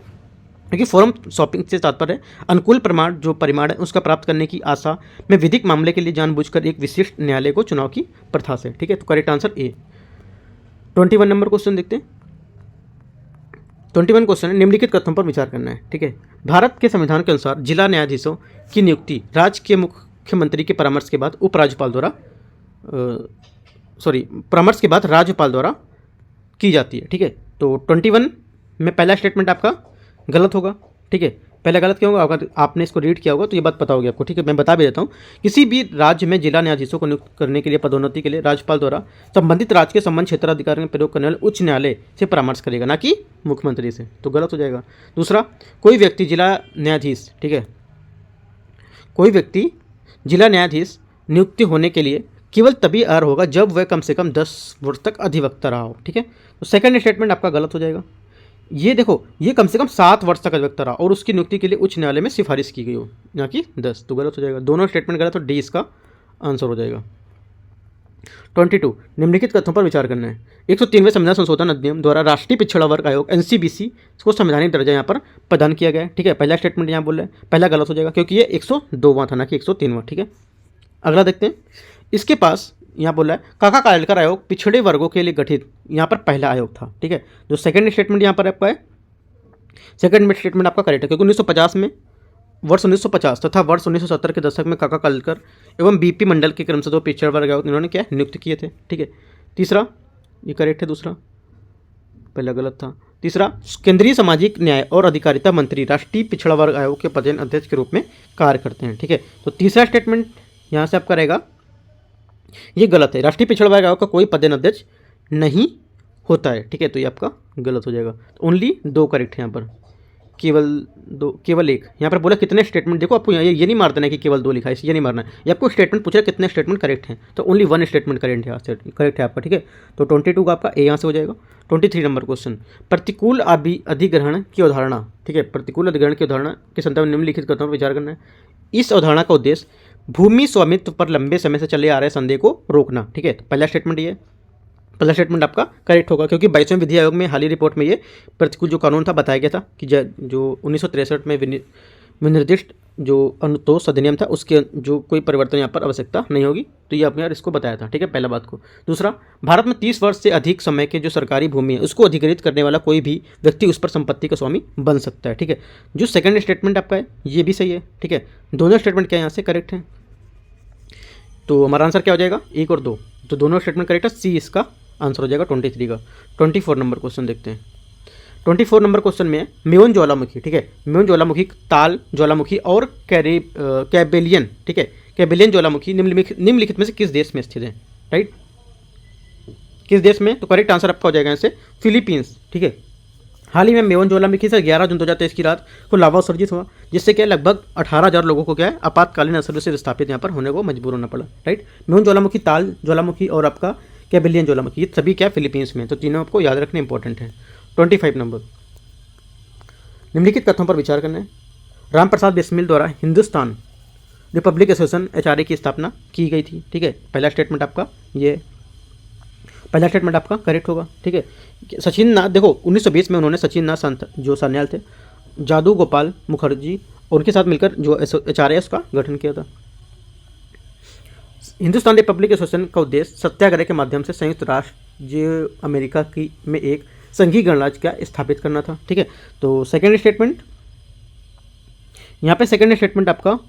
क्योंकि फोरम शॉपिंग से तात्पर्य अनुकूल प्रमाण जो परिमाण है उसका प्राप्त करने की आशा में विधिक मामले के लिए जानबूझकर एक विशिष्ट न्यायालय को चुनाव की प्रथा से, ठीक है। तो correct answer A. 21 number question देखते हैं। 21 क्वेश्चन है, निम्नलिखित कथनों पर विचार करना है, ठीक है। भारत के संविधान के अनुसार जिला न्यायाधीशों की नियुक्ति राज्य के मुख्यमंत्री के परामर्श के बाद राज्यपाल द्वारा की जाती है, ठीक है। तो 21 में पहला स्टेटमेंट आपका गलत होगा, ठीक है। पहले गलत क्या होगा, अगर आपने इसको रीड किया होगा तो ये बात पता होगी आपको, ठीक है। मैं बता भी देता हूँ, किसी भी राज्य में जिला न्यायाधीशों को नियुक्त करने के लिए पदोन्नति के लिए राज्यपाल द्वारा संबंधित राज्य के संबंध क्षेत्राधिकार में प्रयोग करने वाले उच्च न्यायालय से परामर्श करेगा, ना कि मुख्यमंत्री से, तो गलत हो जाएगा। दूसरा, कोई व्यक्ति जिला न्यायाधीश, ठीक है, कोई व्यक्ति जिला न्यायाधीश नियुक्ति होने के लिए केवल तभी अर्ह होगा जब वह कम से कम 10 वर्ष तक अधिवक्ता रहा हो, ठीक है। तो सेकंड स्टेटमेंट आपका गलत हो जाएगा। ये देखो, ये कम से कम 7 वर्ष तक अधिवक्ता रहा और उसकी नियुक्ति के लिए उच्च न्यायालय में सिफारिश की गई हो, ना कि 10, तो गलत हो जाएगा। दोनों स्टेटमेंट गलत, तो डी इसका आंसर हो जाएगा। 22, निम्नलिखित कथनों पर विचार करना है। 103वें संविधान संशोधन अधिनियम द्वारा राष्ट्रीय पिछड़ा वर्ग आयोग एनसीबीसी को संवैधानिक दर्जा यहाँ पर प्रदान किया गया है, ठीक है। पहला स्टेटमेंट यहाँ बोल रहे हैं, पहला गलत हो जाएगा क्योंकि ये 102वां था, ना कि 103वां, ठीक है। अगला देखते हैं, इसके पास यहाँ बोला है काका कालेलकर आयोग पिछड़े वर्गों के लिए गठित, यहाँ पर पहला आयोग था, ठीक है। जो सेकंड स्टेटमेंट यहाँ पर आपका है, सेकंड स्टेटमेंट आपका करेक्ट है क्योंकि 1950 में, वर्ष 1950 तथा वर्ष 1970 के दशक में काका कालेलकर एवं बीपी मंडल के क्रम से 2 पिछड़ा वर्ग आयोग इन्होंने क्या नियुक्त किए थे, ठीक है। तीसरा, ये करेक्ट है, दूसरा पहला गलत था। तीसरा, केंद्रीय सामाजिक न्याय और अधिकारिता मंत्री राष्ट्रीय पिछड़ा वर्ग आयोग के पदेन अध्यक्ष के रूप में कार्य करते हैं, ठीक है। तो तीसरा स्टेटमेंट यहाँ से आपका रहेगा, ये गलत है, राष्ट्रीय पिछड़ा वर्ग आयोग का कोई पदेन अध्यक्ष नहीं होता है, ठीक है। तो ये आपका गलत हो जाएगा। तो ओनली 2 करेक्ट है यहाँ पर, केवल 2, केवल 1। यहाँ पर बोला कितने स्टेटमेंट, देखो आपको ये नहीं मार देना है कि केवल 2 लिखा है, ये नहीं मारना है, ये आपको स्टेटमेंट पूछा कितने स्टेटमेंट करेक्ट हैं, तो ओनली 1 स्टेटमेंट करेक्ट है आपका, ठीक है। तो 22 का आपका ए यहाँ से हो जाएगा। 23 नंबर क्वेश्चन, प्रतिकूल अधिग्रहण की अवधारणा, ठीक है, प्रतिकूल अधिग्रहण की अवधारणा के संदर्भ में निम्नलिखित कथनों पर विचार करना है। इस अवधारणा का उद्देश्य भूमि स्वामित्व पर लंबे समय से चले आ रहे संदेह को रोकना, ठीक है। तो पहला स्टेटमेंट ये, पहला स्टेटमेंट आपका करेक्ट होगा क्योंकि 22वें विधि आयोग में हाल ही रिपोर्ट में ये प्रतिकूल जो कानून था बताया गया था कि जो 1963 में विनिर्दिष्ट जो अनुतोष अधिनियम था उसके जो कोई परिवर्तन यहाँ पर आवश्यकता नहीं होगी, तो ये आपने यार इसको बताया था, ठीक है, पहला बात को। दूसरा, भारत में 30 वर्ष से अधिक समय के जो सरकारी भूमि है उसको अधिग्रहित करने वाला कोई भी व्यक्ति उस पर संपत्ति का स्वामी बन सकता है, ठीक है। जो सेकंड स्टेटमेंट आपका है ये भी सही है, ठीक है। दोनों स्टेटमेंट क्या यहाँ से करेक्ट हैं, तो हमारा आंसर क्या हो जाएगा, 1 और 2, तो दोनों स्टेटमेंट करेक्ट है, सी इसका आंसर हो जाएगा 23 का। 24 नंबर क्वेश्चन देखते हैं। 24 नंबर क्वेश्चन में मेओन ज्वालामुखी, ठीक है, मेओन ज्वालामुखी, ताल ज्वालामुखी और कैबेलियन, ठीक है, कैबेलियन ज्वालामुखी निम्नलिखित में से किस देश में स्थित है, राइट, किस देश में, तो करेक्ट आंसर आपका हो जाएगा यहाँ से फिलीपींस, ठीक है। हाल ही में मेओन ज्वालामुखी से 11 जून 2023 की रात को लावा उत्सर्जित हुआ, जिससे क्या लगभग 18,000 लोगों को क्या है आपातकालीन असर से विस्थापित यहाँ पर होने को मजबूर होना पड़ा, राइट। मेओन ज्वालामुखी, ताल ज्वालामुखी और आपका कैबेलियन ज्वालामुखी, ये सभी क्या फिलीपींस में, तो तीनों आपको याद रखने इंपॉर्टेंट है। 25 नंबर, निम्नलिखित कथनों पर विचार करना है। रामप्रसाद बिस्मिल द्वारा हिंदुस्तान रिपब्लिक एसोसिएशन एचआरए की स्थापना की गई थी, ठीक है। पहला स्टेटमेंट आपका ये, पहला स्टेटमेंट आपका करेक्ट होगा, ठीक है। सचिन नाथ, देखो 1920 में उन्होंने सचिन नाथ संत जो सान्याल थे, जादू गोपाल मुखर्जी और उनके साथ मिलकर जो एचआरए उसका गठन किया था। हिंदुस्तान रिपब्लिक एसोसिएशन का उद्देश्य सत्याग्रह के माध्यम से संयुक्त राष्ट्र अमेरिका की में एक संघीय गणराज्य का स्थापित करना था, ठीक है। तो सेकंड स्टेटमेंट यहाँ पे, सेकंड स्टेटमेंट आपका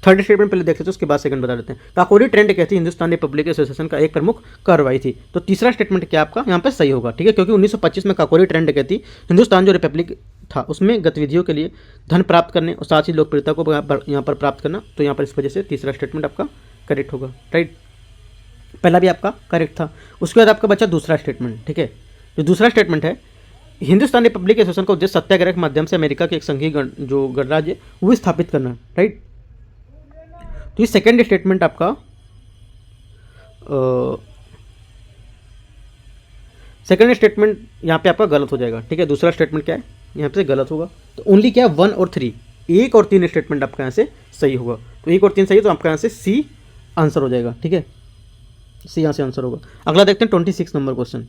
थर्ड स्टेटमेंट पहले देखते थे उसके बाद सेकंड बता देते हैं। काकोरी ट्रेंड कहती हिंदुस्तान रिपब्लिक एसोसिएशन का एक प्रमुख कार्रवाई थी, तो तीसरा स्टेटमेंट क्या आपका यहाँ पे सही होगा, ठीक है, क्योंकि 1925 में काकोरी ट्रेंड कहती हिंदुस्तान जो रिपब्लिक था उसमें गतिविधियों के लिए धन प्राप्त करने और साथ ही लोकप्रियता को यहाँ पर प्राप्त करना, तो यहाँ पर इस वजह से तीसरा स्टेटमेंट आपका करेक्ट होगा, राइट। पहला भी आपका करेक्ट था। उसके बाद आपका बचा दूसरा स्टेटमेंट, ठीक है। जो दूसरा स्टेटमेंट है, हिंदुस्तान रिपब्लिक एसोसिएशन का उद्देश्य सत्याग्रह के माध्यम से अमेरिका के एक संघीय जो गणराज्य वो स्थापित करना, राइट। तो ये सेकंड स्टेटमेंट आपका सेकंड स्टेटमेंट यहाँ पे आपका गलत हो जाएगा, ठीक है। दूसरा स्टेटमेंट क्या है यहाँ पे गलत होगा, तो ओनली क्या 1 और 3, 1 और 3 स्टेटमेंट आपका यहाँ से सही होगा, तो 1 और 3 सही है, तो आपका यहाँ से सी आंसर हो जाएगा, ठीक है, सी यहाँ से आंसर होगा। अगला देखते हैं 26 नंबर क्वेश्चन।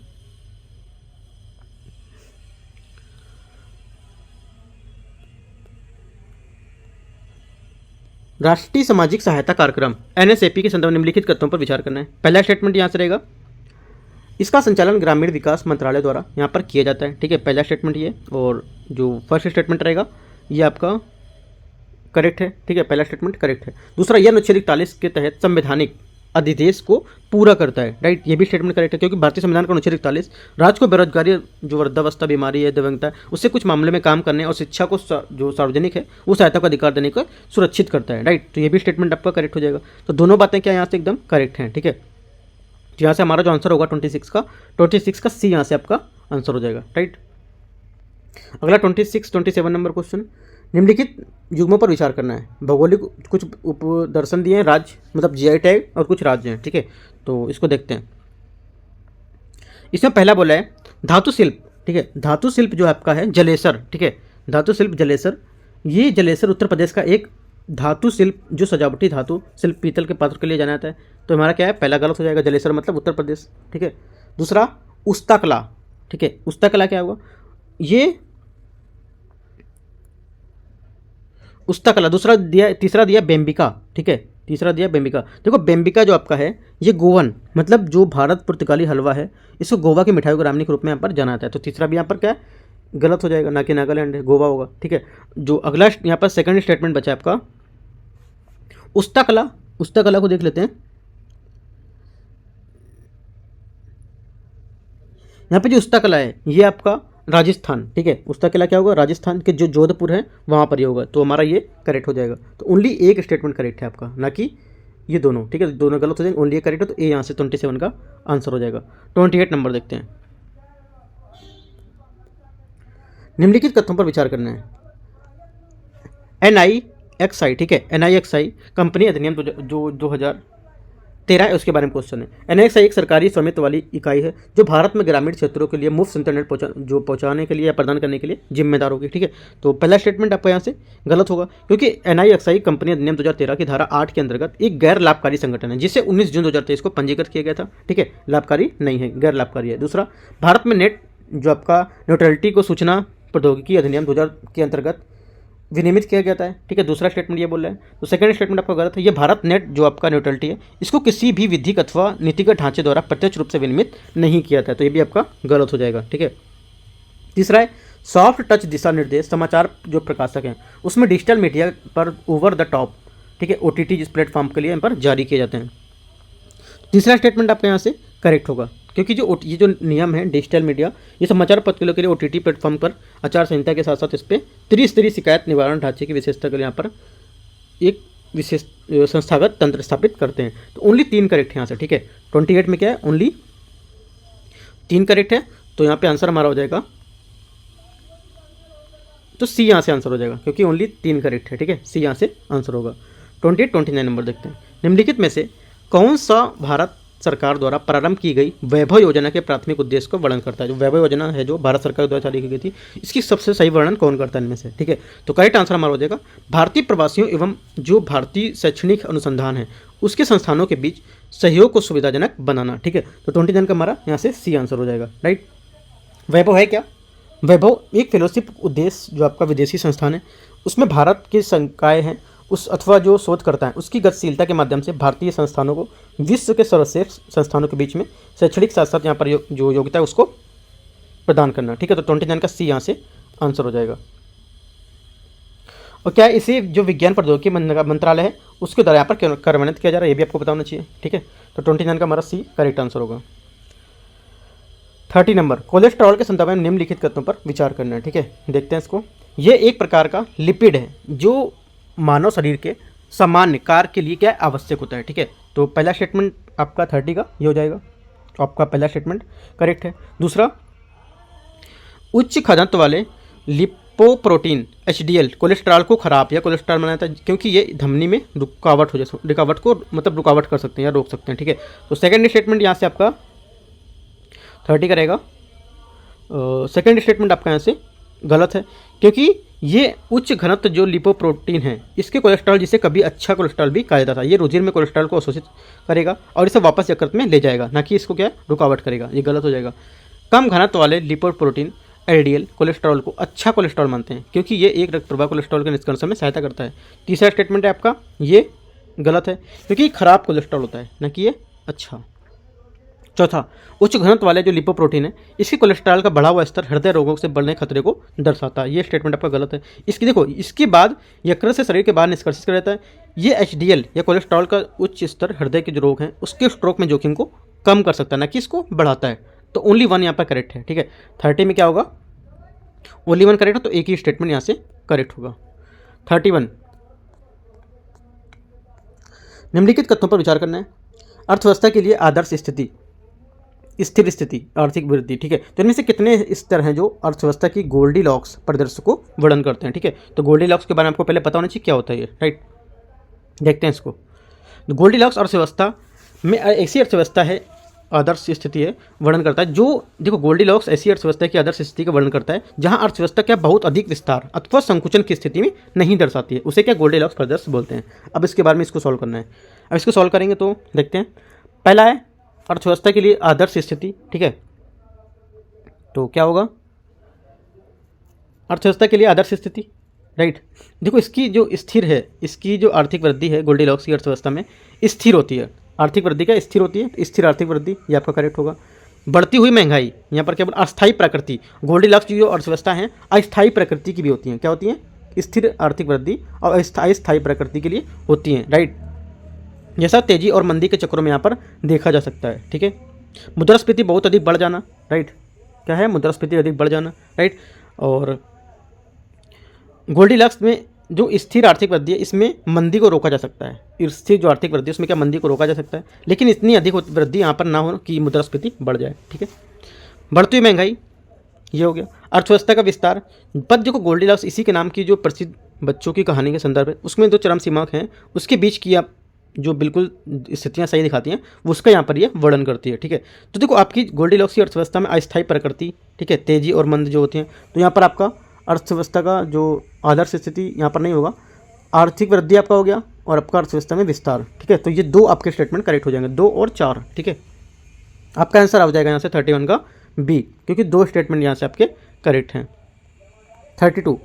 राष्ट्रीय सामाजिक सहायता कार्यक्रम एनएसएपी के संदर्भ में निम्नलिखित कथनों पर विचार करना है। पहला स्टेटमेंट यहाँ से रहेगा, इसका संचालन ग्रामीण विकास मंत्रालय द्वारा यहाँ पर किया जाता है, ठीक है, पहला स्टेटमेंट ये। और जो फर्स्ट स्टेटमेंट रहेगा ये आपका करेक्ट है, ठीक है, पहला स्टेटमेंट करेक्ट है। दूसरा, यह अनुच्छेद 41 के तहत संवैधानिक अधिदेश को पूरा करता है, राइट। ये भी स्टेटमेंट करेक्ट है, क्योंकि भारतीय संविधान का अनुच्छेद 41 राज्य को बेरोजगारी, जो वृद्धावस्था, बीमारी है, दिव्यांगता है, उससे कुछ मामले में काम करने और शिक्षा को जो सार्वजनिक है वो सहायता का अधिकार देने को सुरक्षित करता है, राइट। तो ये भी स्टेटमेंट आपका करेक्ट हो जाएगा। तो दोनों बातें क्या यहाँ से एकदम करेक्ट हैं, ठीक है। तो यहाँ से हमारा जो आंसर होगा 26 का सी यहाँ से आपका आंसर हो जाएगा, राइट। अगला 27 नंबर क्वेश्चन, निम्नलिखित युग्मों पर विचार करना है। भौगोलिक कुछ उपदर्शन दिए हैं, राज्य मतलब जीआई टैग, और कुछ राज्य हैं, ठीक है। तो इसको देखते हैं। इसमें पहला बोला है धातु शिल्प, ठीक है। धातु शिल्प जो आपका है जलेसर, ठीक है। धातु शिल्प जलेसर, ये जलेसर उत्तर प्रदेश का एक धातु शिल्प जो सजावटी धातु शिल्प पीतल के पात्र के लिए जाना जाता है। तो हमारा क्या है, पहला गलत हो जाएगा, जलेसर मतलब उत्तर प्रदेश, ठीक है। दूसरा उस्ता कला, ठीक है। उस्ता कला क्या होगा, ये उस्ता कला। तीसरा दिया बेम्बिका, ठीक है। तीसरा दिया बेम्बिका। देखो बेम्बिका जो आपका है ये गोवन मतलब जो भारत पुर्तगाली हलवा है, इसको गोवा की मिठाई को रामनी के रूप में यहाँ पर जाना जाता है। तो तीसरा भी यहाँ पर क्या है, गलत हो जाएगा, ना कि नागालैंड है, गोवा होगा, ठीक है। जो अगला यहाँ पर सेकंड स्टेटमेंट बचा है आपका उस्ता कला। उस्ता कला को देख लेते हैं। यहाँ पे जो उस्ता कला है ये आपका राजस्थान, ठीक है। उस्ता किला क्या होगा, राजस्थान के जो जोधपुर है वहाँ पर ये होगा। तो हमारा ये करेक्ट हो जाएगा। तो ओनली एक स्टेटमेंट करेक्ट है आपका, ना कि ये दोनों, ठीक है। दोनों गलत हो जाएंगे, ओनली एक करेक्ट है। तो ए यहाँ से 27 का आंसर हो जाएगा। 28 नंबर देखते हैं। निम्नलिखित कथनों पर विचार करना है। NIXI, ठीक है। NIXI कंपनी अधिनियम जो 2013 है, उसके बारे में क्वेश्चन है। NIXI एक सरकारी स्वामित्व वाली इकाई है जो भारत में ग्रामीण क्षेत्रों के लिए मुफ्त इंटरनेट पहुंचाने के लिए या प्रदान करने के लिए जिम्मेदार होगी, ठीक है। तो पहला स्टेटमेंट आपका यहाँ से गलत होगा, क्योंकि NIXI कंपनी अधिनियम 2013 की धारा 8 के अंतर्गत एक गैर लाभकारी संगठन है जिसे 19 जून 2023 को पंजीकृत किया गया था, ठीक है। लाभकारी नहीं है, गैर लाभकारी है। दूसरा, भारत में नेट जो आपका न्यूट्रलिटी को सूचना प्रौद्योगिकी अधिनियम 2000 के अंतर्गत विनियमित किया गया है, ठीक है। दूसरा स्टेटमेंट ये बोल रहा है। तो सेकंड स्टेटमेंट आपका गलत है। ये भारत नेट जो आपका न्यूट्रलिटी है इसको किसी भी विधिक अथवा नीतिगत ढांचे द्वारा प्रत्यक्ष रूप से विनियमित नहीं किया था। तो ये भी आपका गलत हो जाएगा, ठीक है। तीसरा है सॉफ्ट टच दिशा निर्देश समाचार जो प्रकाशक हैं उसमें डिजिटल मीडिया पर ओवर द टॉप, ठीक है, OTT जिस प्लेटफॉर्म के लिए इन पर जारी किए जाते हैं। तीसरा स्टेटमेंट आपका यहाँ से करेक्ट होगा, क्योंकि ये जो नियम है डिजिटल मीडिया, ये समाचार पत्रों के लिए OTT प्लेटफॉर्म पर आचार संहिता के साथ साथ इस पर त्रिस्तरीय शिकायत निवारण ढांचे की विशेषता के लिए यहाँ पर एक विशेष संस्थागत तंत्र स्थापित करते हैं। तो ओनली 3 करेक्ट है यहाँ से, ठीक है। 28 में क्या है, ओनली 3 करेक्ट है। तो यहाँ पे आंसर हमारा हो जाएगा, तो सी यहाँ से आंसर हो जाएगा, क्योंकि ओनली 3 करेक्ट है, ठीक है। सी यहाँ से आंसर होगा। 29 नंबर देखते हैं। निम्नलिखित में से कौन सा भारत सरकार द्वारा प्रारंभ की गई वैभव योजना के प्राथमिक उद्देश्य को वर्णन करता है। जो वैभव योजना है जो भारत सरकार द्वारा चालू की गई थी, इसकी सबसे सही वर्णन कौन करता है इनमें से, ठीक है। तो करेक्ट आंसर हमारा हो जाएगा भारतीय प्रवासियों एवं जो भारतीय शैक्षणिक अनुसंधान है उसके संस्थानों के बीच सहयोग को सुविधाजनक बनाना, ठीक है। तो 29 का हमारा यहाँ से सी आंसर हो जाएगा, राइट। वैभव है क्या, वैभव एक फेलोशिप उद्देश्य जो आपका विदेशी संस्थान है उसमें भारत के संकाय हैं उस अथवा जो शोध करता है उसकी गतिशीलता के माध्यम से भारतीय संस्थानों को विश्व के सर्वश्रेष्ठ संस्थानों के बीच में शैक्षणिक साथ साथ यहाँ पर जो योग्यता है उसको प्रदान करना, ठीक है। तो 29 का सी यहाँ से आंसर हो जाएगा। और क्या इसे जो विज्ञान प्रौद्योगिकी मंत्रालय है उसके द्वारा यहाँ पर कार्यान्वित किया जा रहा है, ये भी आपको बताना चाहिए, ठीक है। तो 29 का हमारा सी करेक्ट आंसर होगा। 30 नंबर, कोलेस्ट्रॉल के संदर्भ में निम्नलिखित कथनों पर विचार करना है, ठीक है। देखते हैं इसको। ये एक प्रकार का लिपिड है जो मानव शरीर के सामान्य कार्य के लिए क्या आवश्यक होता है, ठीक है। तो पहला स्टेटमेंट आपका 30 का ये हो जाएगा, तो आपका पहला स्टेटमेंट करेक्ट है। दूसरा, उच्च घनत्व वाले लिपोप्रोटीन HDL कोलेस्ट्रॉल को खराब या कोलेस्ट्रॉल बनाता है क्योंकि ये धमनी में रुकावट को मतलब रुकावट कर सकते हैं या रोक सकते हैं, ठीक है। तो सेकंड स्टेटमेंट यहाँ से आपका 30 का रहेगा। सेकंड स्टेटमेंट आपका यहाँ से गलत है क्योंकि ये उच्च घनत्व जो लिपोप्रोटीन है इसके कोलेस्ट्रॉल जिसे कभी अच्छा कोलेस्ट्रॉल भी कहा जाता था, ये रुधिर में कोलेस्ट्रॉल को अवशोषित करेगा और इसे वापस यकृत में ले जाएगा, ना कि इसको क्या रुकावट करेगा, ये गलत हो जाएगा। कम घनत्व वाले लिपोप्रोटीन LDL कोलेस्ट्रॉल को अच्छा कोलेस्ट्रॉल मानते हैं क्योंकि ये एक रक्त प्रवाह कोलेस्ट्रॉल के निष्कर्षण में सहायता करता है। तीसरा स्टेटमेंट है आपका ये गलत है क्योंकि खराब कोलेस्ट्रॉल होता है, ना कि ये अच्छा। चौथा, उच्च घनत्व वाले जो लिपोप्रोटीन है इसकी कोलेस्ट्रॉल का बढ़ा हुआ स्तर हृदय रोगों से बढ़ने खतरे को दर्शाता है। ये स्टेटमेंट आपका गलत है। इसकी देखो, इसके बाद यकृत से शरीर के बाहर निष्कर्षित कर देता है ये HDL या कोलेस्ट्रॉल का उच्च स्तर हृदय के जो रोग हैं उसके स्ट्रोक में जोखिम को कम कर सकता है, ना कि इसको बढ़ाता है। तो ओनली वन यहाँ पर करेक्ट है, ठीक है। 30 में क्या होगा, ओनली वन करेक्ट है, तो एक ही स्टेटमेंट यहाँ से करेक्ट होगा। 31, निम्नलिखित कथनों पर विचार करना है। अर्थव्यवस्था के लिए आदर्श स्थिति, स्थिर स्थिति, आर्थिक वृद्धि, ठीक है। तो इनमें से कितने स्तर हैं जो अर्थव्यवस्था की गोल्डीलॉक्स परिदृश्य को वर्णन करते हैं, ठीक है। तो गोल्डीलॉक्स के बारे में आपको पहले पता होना चाहिए क्या होता है ये, राइट। देखते हैं इसको। गोल्डीलॉक्स अर्थव्यवस्था में ऐसी अर्थव्यवस्था है, आदर्श स्थिति है, वर्णन करता है जो, देखो गोल्डीलॉक्स ऐसी अर्थव्यवस्था की आदर्श स्थिति का वर्णन करता है जहां अर्थव्यवस्था क्या बहुत अधिक विस्तार अथवा संकुचन की स्थिति में नहीं दर्शाती है, उसे क्या गोल्डीलॉक्स परिदृश्य बोलते हैं। अब इसके बारे में इसको सॉल्व करना है। अब इसको सॉल्व करेंगे तो देखते हैं। पहला है अर्थव्यवस्था के लिए आदर्श स्थिति, ठीक है। तो क्या होगा, अर्थव्यवस्था के लिए आदर्श स्थिति, राइट। देखो इसकी जो स्थिर है, इसकी जो आर्थिक वृद्धि है गोल्डीलॉक्स की अर्थव्यवस्था में स्थिर होती है। आर्थिक वृद्धि क्या स्थिर होती है, स्थिर आर्थिक वृद्धि, ये आपका करेक्ट होगा। बढ़ती हुई महंगाई, यहाँ पर केवल अस्थायी प्रकृति, गोल्डीलॉक्स की जो अर्थव्यवस्था है अस्थायी प्रकृति की भी होती हैं। क्या होती हैं, स्थिर आर्थिक वृद्धि और अस्थायी प्रकृति के लिए होती हैं, राइट। जैसा तेजी और मंदी के चक्रों में यहाँ पर देखा जा सकता है, ठीक है। मुद्रास्फीति बहुत अधिक बढ़ जाना, राइट। क्या है, मुद्रास्फीति अधिक बढ़ जाना, राइट। और गोल्डीलॉक्स में जो स्थिर आर्थिक वृद्धि है इसमें मंदी को रोका जा सकता है। स्थिर जो आर्थिक वृद्धि है उसमें क्या मंदी को रोका जा सकता है, लेकिन इतनी अधिक वृद्धि यहाँ पर ना हो कि मुद्रास्फीति बढ़ जाए, ठीक है। बढ़ती हुई महंगाई, ये हो गया। अर्थव्यवस्था का विस्तार, पद को गोल्डीलॉक्स इसी के नाम की जो प्रसिद्ध बच्चों की कहानी के संदर्भ है उसमें दो चरम सीमाएं हैं, उसके बीच की आप जो बिल्कुल स्थितियाँ सही दिखाती हैं उसका यहाँ पर ये वर्णन करती है, ठीक है। तो देखो आपकी गोल्डीलॉक्स की अर्थव्यवस्था में अस्थायी प्रकृति, ठीक है, तेजी और मंद जो होती हैं, तो यहाँ पर आपका अर्थव्यवस्था का जो आदर्श स्थिति यहाँ पर नहीं होगा, आर्थिक वृद्धि आपका हो गया और आपका अर्थव्यवस्था में विस्तार, ठीक है। तो ये दो आपके स्टेटमेंट करेक्ट हो जाएंगे, 2 और 4, ठीक है। आपका आंसर आ जाएगा यहाँ से 31 का बी, क्योंकि 2 स्टेटमेंट यहाँ से आपके करेक्ट हैं। 32,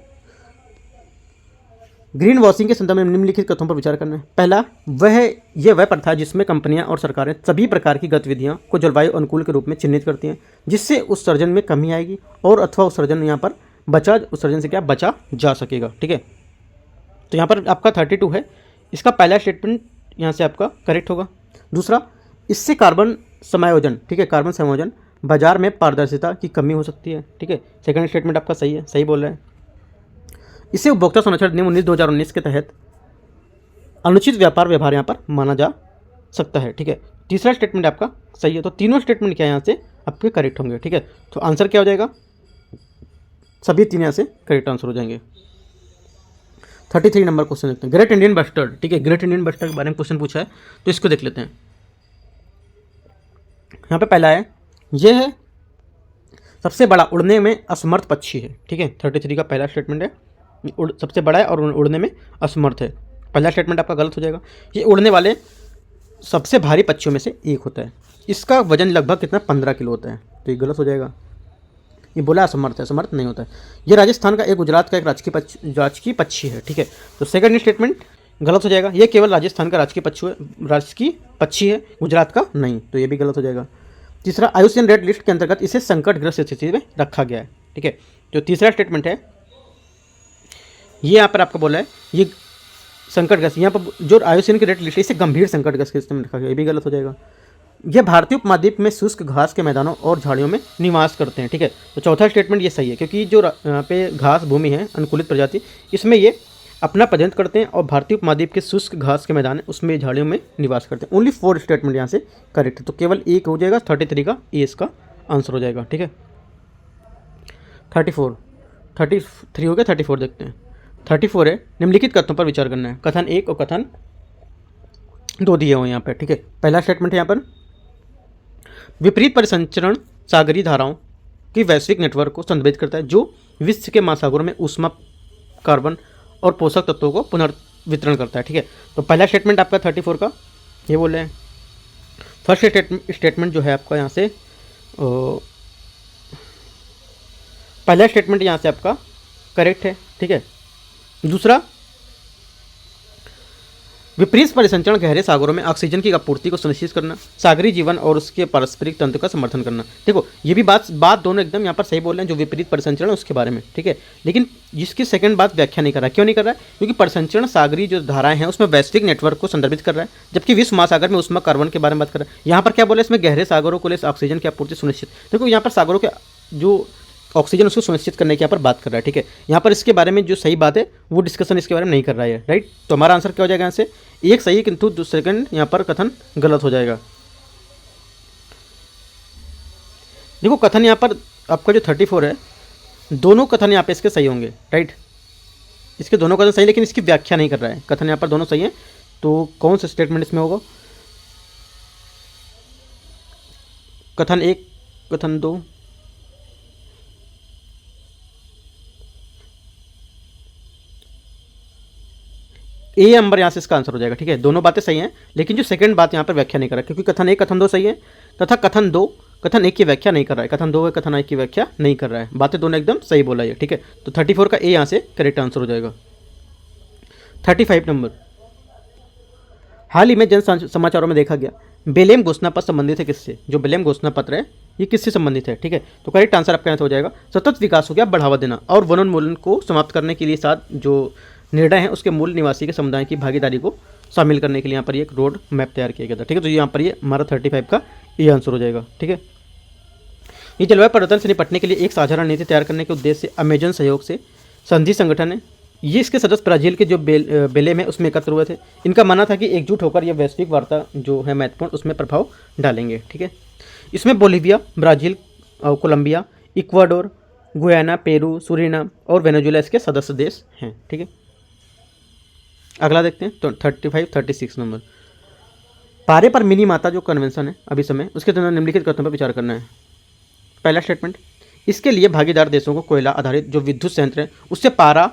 ग्रीन वॉशिंग के संदर्भ में निम्नलिखित कथनों पर विचार करना है। पहला, वह प्रथा जिसमें कंपनियां और सरकारें सभी प्रकार की गतिविधियों को जलवायु अनुकूल के रूप में चिन्हित करती हैं जिससे उत्सर्जन में कमी आएगी और अथवा उत्सर्जन यहाँ पर उत्सर्जन से क्या बचा जा सकेगा, ठीक है। तो यहाँ पर आपका 32 है, इसका पहला स्टेटमेंट यहाँ से आपका करेक्ट होगा। दूसरा, इससे कार्बन समायोजन, ठीक है, कार्बन समायोजन बाजार में पारदर्शिता की कमी हो सकती है, ठीक है। सेकंड स्टेटमेंट आपका सही है, सही बोल रहे हैं। इसे उपभोक्ता संरक्षण अधिनियम 19/2019 के तहत अनुचित व्यापार व्यवहार यहाँ पर माना जा सकता है, ठीक है। तीसरा स्टेटमेंट आपका सही है। तो तीनों स्टेटमेंट क्या यहाँ से आपके करेक्ट होंगे, ठीक है। तो आंसर क्या हो जाएगा, सभी 3 यहाँ से करेक्ट आंसर हो जाएंगे। 33 नंबर क्वेश्चन देखते हैं। ग्रेट इंडियन बस्टर्ड, ठीक है, ग्रेट इंडियन बस्टर्ड के बारे में क्वेश्चन पूछा है तो इसको देख लेते हैं। यहाँ पे पहला है, यह है सबसे बड़ा उड़ने में असमर्थ पक्षी है, ठीक है। 33 का पहला स्टेटमेंट है, सबसे बड़ा है और उड़ने में असमर्थ है। पहला स्टेटमेंट आपका गलत हो जाएगा। ये उड़ने वाले सबसे भारी पक्षियों में से एक होता है, इसका वजन लगभग कितना 15 किलो होता है, तो ये गलत हो जाएगा। ये बोला असमर्थ है, असमर्थ नहीं होता है। ये राजस्थान का, एक गुजरात का एक राजकीय पक्षी है, ठीक है। तो सेकंड स्टेटमेंट गलत हो जाएगा। ये केवल राजस्थान का राजकीय पक्षी है, गुजरात का नहीं, तो ये भी गलत हो जाएगा। तीसरा, IUCN रेड लिस्ट के अंतर्गत इसे संकटग्रस्त स्थिति में रखा गया है, ठीक है। जो तीसरा स्टेटमेंट है ये यहाँ पर आपको बोला है ये संकटग्रस्त, यहाँ पर जो IUCN की रेड लिस्ट है इसे गंभीर संकटग्रस्त स्थिति में रखा गया, ये भी गलत हो जाएगा। यह भारतीय उपमहाद्वीप में शुष्क घास के मैदानों और झाड़ियों में निवास करते हैं, ठीक है। तो चौथा स्टेटमेंट ये सही है, क्योंकि जो यहाँ पे घास भूमि है अनुकूलित प्रजाति, इसमें ये अपना प्रजनन करते हैं और भारतीय उपमहाद्वीप के शुष्क घास के मैदान है उसमें झाड़ियों में निवास करते हैं। ओनली 4 स्टेटमेंट यहाँ से करेक्ट है, तो केवल एक हो जाएगा 33 का, ए इसका आंसर हो जाएगा, ठीक है। 33 हो गया, 34 देखते हैं। 34 है, निम्नलिखित कथनों पर विचार करना है। कथन 1 और कथन 2 दिए हुए यहाँ पर, ठीक है। पहला स्टेटमेंट है यहाँ पर, विपरीत परिसंचरण सागरीय धाराओं की वैश्विक नेटवर्क को संदर्भित करता है जो विश्व के महासागरों में ऊष्मा, कार्बन और पोषक तत्वों को पुनर्वितरण करता है, ठीक है। तो पहला स्टेटमेंट आपका 34 का ये बोल रहे हैं। फर्स्ट स्टेटमेंट जो है आपका यहाँ से पहला स्टेटमेंट यहाँ से आपका करेक्ट है, ठीक है। दूसरा, विपरीत परिसंचरण गहरे सागरों में ऑक्सीजन की आपूर्ति को सुनिश्चित करना, सागरी जीवन और उसके पारस्परिक तंत्र का समर्थन करना। देखो ये भी बात दोनों एकदम यहाँ पर सही बोल रहे हैं, जो विपरीत परिसंचरण है उसके बारे में, ठीक है। लेकिन जिसकी सेकंड बात व्याख्या नहीं कर रहा है। क्यों नहीं कर रहा है? क्योंकि परिसंचरण सागरी जो धाराएं हैं उसमें वैश्विक नेटवर्क को संदर्भित कर रहा है, जबकि विश्व महासागर में ऊष्मा कार्बन के बारे में बात कर रहा है। यहाँ पर क्या बोला, इसमें गहरे सागरों को लिए ऑक्सीजन की आपूर्ति सुनिश्चित। देखो यहाँ पर सागरों के जो ऑक्सीजन उसको सुनिश्चित करने की यहाँ पर बात कर रहा है, ठीक है। यहाँ पर इसके बारे में जो सही बात है वो डिस्कशन इसके बारे में नहीं कर रहा है, राइट। तो हमारा आंसर क्या हो जाएगा यहाँ से? एक सही किंतु सेकंड यहाँ पर कथन गलत हो जाएगा। देखो कथन यहाँ पर आपका जो 34 है, दोनों कथन यहाँ पे इसके सही होंगे, राइट। इसके दोनों कथन सही, लेकिन इसकी व्याख्या नहीं कर रहा है। कथन यहाँ पर दोनों सही है, तो कौन सा स्टेटमेंट इसमें होगा? कथन 1, कथन 2, ए नंबर यहाँ से इसका आंसर हो जाएगा, ठीक है। दोनों बातें सही हैं, लेकिन जो सेकंड बात यहाँ पर व्याख्या नहीं कर रहा है, क्योंकि कथन 1 कथन 2 सही है तथा कथन 2 कथन 1 की व्याख्या नहीं कर रहा है, कथन 2 कथन 1 की व्याख्या नहीं कर रहा है। बातें दोनों एकदम सही बोला है, ठीक है। तो 34 का ए यहाँ से करेक्ट आंसर हो जाएगा। 35 नंबर, हाल ही में जन समाचारों में देखा गया बेलेम घोषणा पत्र संबंधित है किससे? जो बेलेम घोषणा पत्र है ये किससे संबंधित है, ठीक है। तो करेक्ट आंसर आपका आंसर हो जाएगा सतत विकास हो गया बढ़ावा देना और वनोन्मूलन को समाप्त करने के लिए साथ जो निर्णय है उसके मूल निवासी के समुदाय की भागीदारी को शामिल करने के लिए यहाँ पर एक रोड मैप तैयार किया गया था, ठीक है। तो यहाँ पर ये हमारा 35 का ये आंसर हो जाएगा, ठीक है। ये जलवायु परिवर्तन से निपटने के लिए एक साधारण नीति तैयार करने के उद्देश्य से अमेजन सहयोग से संधि संगठन है। ये इसके सदस्य ब्राजील के जो बेलेम है उसमें एकत्र हुए थे। इनका मानना था कि एकजुट होकर ये वैश्विक वार्ता जो है महत्वपूर्ण उसमें प्रभाव डालेंगे, ठीक है। इसमें Bolivia, Brazil, Colombia, Ecuador, Guyana, Peru, Suriname और वेनेजुएला इसके सदस्य देश हैं, ठीक है। अगला देखते हैं तो 36 नंबर, पारे पर मिनी माता जो कन्वेंशन है अभी समय उसके द्वारा निम्नलिखित कथनों पर विचार करना है। पहला स्टेटमेंट, इसके लिए भागीदार देशों को कोयला आधारित जो विद्युत संयंत्र है उससे पारा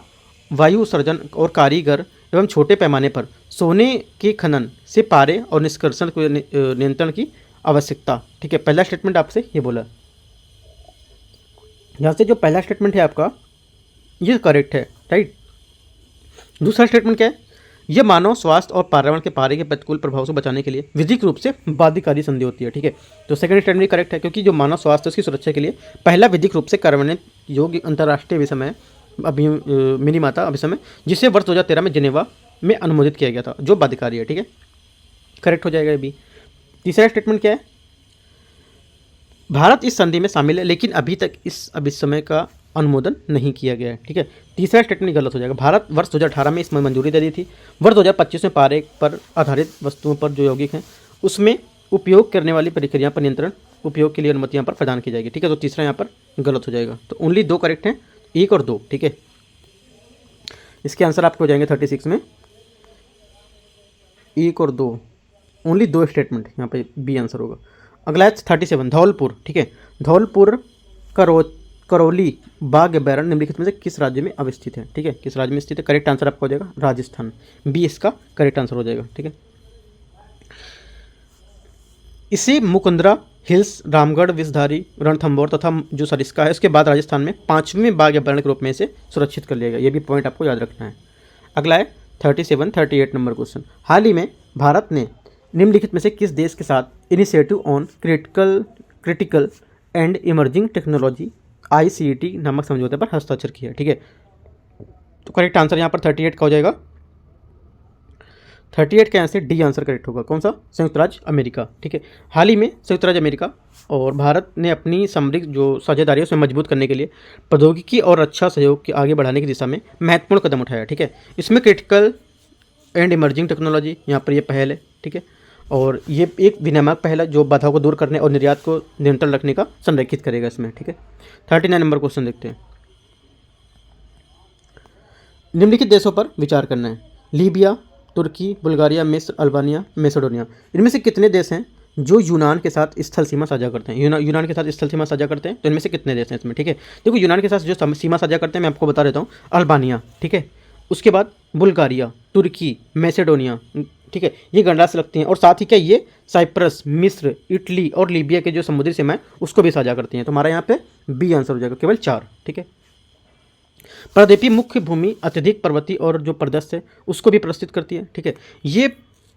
वायु उत्सर्जन और कारीगर एवं छोटे पैमाने पर सोने के खनन से पारे और निष्कर्षण को नियंत्रण की आवश्यकता, ठीक है। पहला स्टेटमेंट आपसे ये बोला, यहाँ से जो पहला स्टेटमेंट है आपका ये करेक्ट है, राइट। दूसरा स्टेटमेंट क्या है? यह मानव स्वास्थ्य और पर्यावरण के पारे के प्रतिकूल प्रभाव से बचाने के लिए विधिक रूप से बाध्यकारी संधि होती है, ठीक है। तो सेकंड स्टेटमेंट भी करेक्ट है, क्योंकि जो मानव स्वास्थ्य उसकी सुरक्षा के लिए पहला विधिक रूप से कार्यान्वित योग्य अंतर्राष्ट्रीय विषय अभी मिनी माता अभिसमय, जिसे वर्ष 2013 में जिनेवा में अनुमोदित किया गया था, जो बाध्यकारी है, ठीक है। करेक्ट हो जाएगा ये भी। तीसरा स्टेटमेंट क्या है? भारत इस संधि में शामिल है लेकिन अभी तक इस अभिसमय का अनुमोदन नहीं किया गया है, ठीक है। तीसरा स्टेटमेंट गलत हो जाएगा। भारत वर्ष 2018 में इसमें मंजूरी दे दी थी। वर्ष 2025 में पारे पर आधारित वस्तुओं पर जो यौगिक हैं उसमें उपयोग करने वाली प्रक्रिया पर नियंत्रण उपयोग के लिए अनुमति यहाँ पर प्रदान की जाएगी, ठीक है। तो तीसरा यहाँ पर गलत हो जाएगा। तो ओनली 2 करेक्ट हैं, 1 और 2, ठीक है। इसके आंसर आपके हो जाएंगे 36 में 1 और 2, ओनली 2 स्टेटमेंट यहाँ पे बी आंसर होगा। अगला है 37 धौलपुर, ठीक है। धौलपुर करौली बाग अभ्यारण्य निम्नलिखित में से किस राज्य में अवस्थित है, ठीक है। किस राज्य में स्थित है? करेक्ट आंसर आपका हो जाएगा राजस्थान, बी इसका करेक्ट आंसर हो जाएगा, ठीक है। इसे मुकुंदरा हिल्स, रामगढ़, विषधारी, रणथंभौर तथा जो सरिस्का है उसके बाद राजस्थान में 5वें बाघ अभ्यारण्य के रूप में इसे सुरक्षित कर लिया गया। ये भी पॉइंट आपको याद रखना है। अगला है 38 नंबर क्वेश्चन, हाल ही में भारत ने निम्नलिखित में से किस देश के साथ initiative on critical and emerging technology ICT नामक समझौते पर हस्ताक्षर किया, ठीक है। तो करेक्ट आंसर यहाँ पर 38 का हो जाएगा। 38 का आंसर डी आंसर करेक्ट होगा। कौन सा? संयुक्त राज्य अमेरिका, ठीक है। हाल ही में संयुक्त राज्य अमेरिका और भारत ने अपनी सामरिक जो साझेदारी है उसे मजबूत करने के लिए प्रौद्योगिकी और रक्षा सहयोग के आगे बढ़ाने की दिशा में महत्वपूर्ण कदम उठाया, ठीक है। इसमें क्रिटिकल एंड इमर्जिंग टेक्नोलॉजी यहाँ पर ये पहल है, ठीक है। और ये एक विनियामक पहल है जो बाधाओं को दूर करने और निर्यात को नियंत्रण रखने का संरेखित करेगा इसमें, ठीक है। 39 नंबर क्वेश्चन देखते हैं। निम्नलिखित देशों पर विचार करना है। लीबिया, तुर्की, बुल्गारिया, मिस्र, अल्बानिया, मैसेडोनिया, इनमें से कितने देश हैं जो यूनान के साथ स्थल सीमा साझा करते हैं? यूनान के साथ स्थल सीमा साझा करते हैं, तो इनमें से कितने देश हैं इसमें, ठीक है। देखो यूनान के साथ जो सीमा साझा करते हैं मैं आपको बता देता हूँ। अल्बानिया, ठीक है, उसके बाद बुल्गारिया, तुर्की, मैसेडोनिया, ठीक है, ये गणराज्य से लगती हैं। और साथ ही क्या ये साइप्रस, मिस्र, इटली और लीबिया के जो समुद्री सीमा है उसको भी साझा करती हैं। तो हमारा यहाँ पे बी आंसर हो जाएगा, केवल 4, ठीक है। प्रदेपी मुख्य भूमि अत्यधिक पर्वतीय और जो प्रदेश है उसको भी प्रस्तुत करती है। ठीक है, ये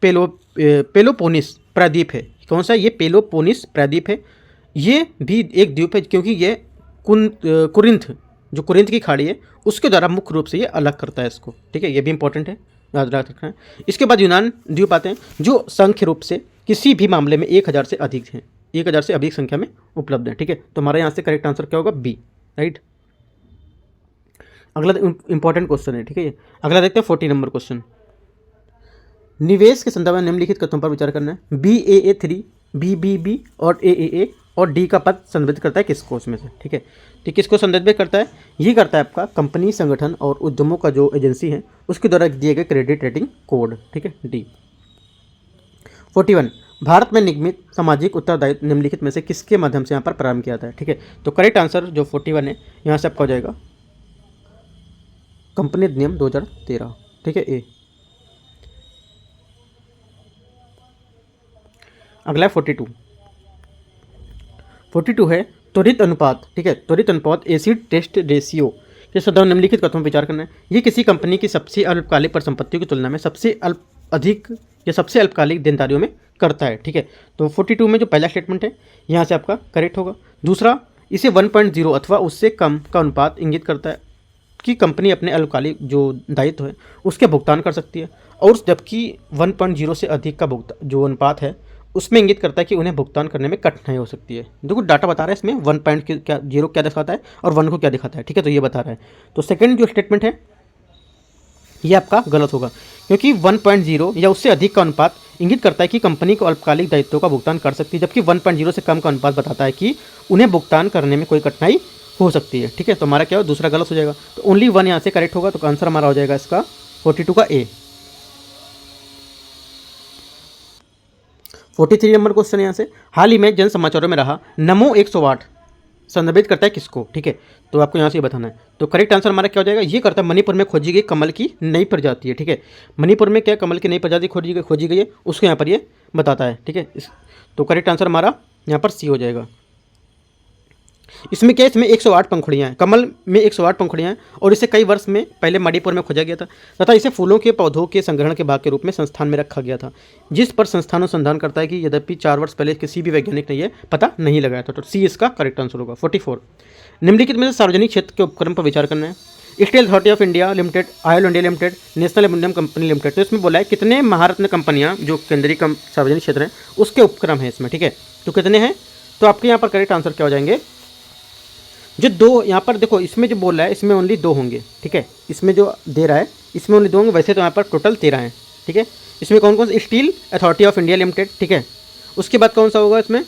पेलोपोनिस प्रायद्वीप है। कौन सा? ये पेलोपोनिस प्रायद्वीप है। ये भी एक द्वीप है क्योंकि ये कुरिंथ, जो कुरिंथ की खाड़ी है उसके द्वारा मुख्य रूप से ये अलग करता है इसको। ठीक है, ये भी इंपॉर्टेंट है, याद रखना है। इसके बाद यूनान द्वीप आते हैं जो संख्य रूप से किसी भी मामले में 1000 से अधिक हैं, 1000 से अधिक संख्या में उपलब्ध है। ठीक है, तो हमारा यहाँ से करेक्ट आंसर क्या होगा? B, right. अगला इंपॉर्टेंट क्वेश्चन है। ठीक है, अगला देखते हैं 40 नंबर क्वेश्चन। निवेश के संदर्भ में निम्नलिखित कथनों पर विचार करना है। BAA3, BBB और AAA और डी का पद संदर्भित करता है किसको उसमें से? ठीक है, तो किसको संदर्भित करता है? ये करता है आपका कंपनी, संगठन और उद्यमों का जो एजेंसी है उसके द्वारा दिए गए क्रेडिट रेटिंग कोड। ठीक है, डी। 41, भारत में निगमित सामाजिक उत्तरदायित्व निम्नलिखित में से किसके माध्यम से यहाँ पर प्रारंभ किया जाता है? ठीक है, तो करेक्ट आंसर जो 41 है यहाँ से आपका हो जाएगा कंपनी अधिनियम 2013। ठीक है, ए। अगला है 42 है त्वरित अनुपात। ठीक है, त्वरित अनुपात एसिड टेस्ट रेशियो के संदर्भ में निम्नलिखित कथनों पर विचार करना है। ये किसी कंपनी की सबसे अल्पकालिक परिसंपत्तियों की तुलना में सबसे अधिक या सबसे अल्पकालिक देनदारियों में करता है। ठीक है, तो 42 में जो पहला स्टेटमेंट है यहाँ से आपका करेक्ट होगा। दूसरा, इसे 1.0 अथवा उससे कम का अनुपात इंगित करता है कि कंपनी अपने अल्पकालिक जो दायित्व है उसके भुगतान कर सकती है, और जबकि 1.0 से अधिक का जो अनुपात है उसमें इंगित करता है कि उन्हें भुगतान करने में कठिनाई हो सकती है। देखो डाटा बता रहा है इसमें 1.0 क्या दिखाता है और 1 को क्या दिखाता है। ठीक है, तो ये बता रहा है। तो सेकंड जो स्टेटमेंट है ये आपका गलत होगा, क्योंकि 1.0 या उससे अधिक का अनुपात इंगित करता है कि कंपनी को अल्पकालिक दायित्वों का भुगतान कर सकती है, जबकि 1.0 से कम का अनुपात बताता है कि उन्हें भुगतान करने में कोई कठिनाई हो सकती है। ठीक है, तो हमारा क्या हो, दूसरा गलत हो जाएगा। तो ओनली 1 यहाँ से करेक्ट होगा, तो आंसर हमारा हो जाएगा इसका 42 का ए। 43 नंबर क्वेश्चन यहाँ से, हाल ही में जन समाचारों में रहा नमो 108 संदर्भित करता है किसको? ठीक है, तो आपको यहाँ से ये बताना है। तो करेक्ट आंसर हमारा क्या हो जाएगा? ये करता है मणिपुर में खोजी गई कमल की नई प्रजाति है। ठीक है, मणिपुर में क्या कमल की नई प्रजाति खोजी गई है उसको यहाँ पर ये बताता है। ठीक है, तो करेक्ट आंसर हमारा यहाँ पर सी हो जाएगा। इसमें क्या है, इसमें 108 पंखुड़ियाँ हैं, कमल में 108 पंखुड़ियाँ हैं, और इसे कई वर्ष में पहले मणिपुर में खोजा गया था तथा इसे फूलों के पौधों के संग्रहण के भाग के रूप में संस्थान में रखा गया था, जिस पर संस्थान अनुसंधान करता है कि यद्यपि 4 वर्ष पहले किसी भी वैज्ञानिक ने यह पता नहीं लगाया था। तो सी इसका करेक्ट आंसर होगा। 44, निम्नलिखित में से सार्वजनिक क्षेत्र के उपक्रम पर विचार करना है। Steel authority of India limited, oil India limited, national aluminium company limited. तो इसमें बोला है कितने महारत्न कंपनियां जो केंद्रीय सार्वजनिक क्षेत्र हैं उसके उपक्रम है इसमें। ठीक है, तो कितने हैं? तो आपके यहाँ पर करेक्ट आंसर क्या हो जाएंगे? जो 2 यहाँ पर देखो, इसमें जो बोल रहा है इसमें ओनली 2 होंगे। ठीक है, इसमें जो दे रहा है इसमें ओनली 2 होंगे, वैसे तो यहाँ पर टोटल 13 हैं। ठीक है, इसमें कौन कौन से? Steel authority of India limited. ठीक है, उसके बाद कौन सा होगा इसमें?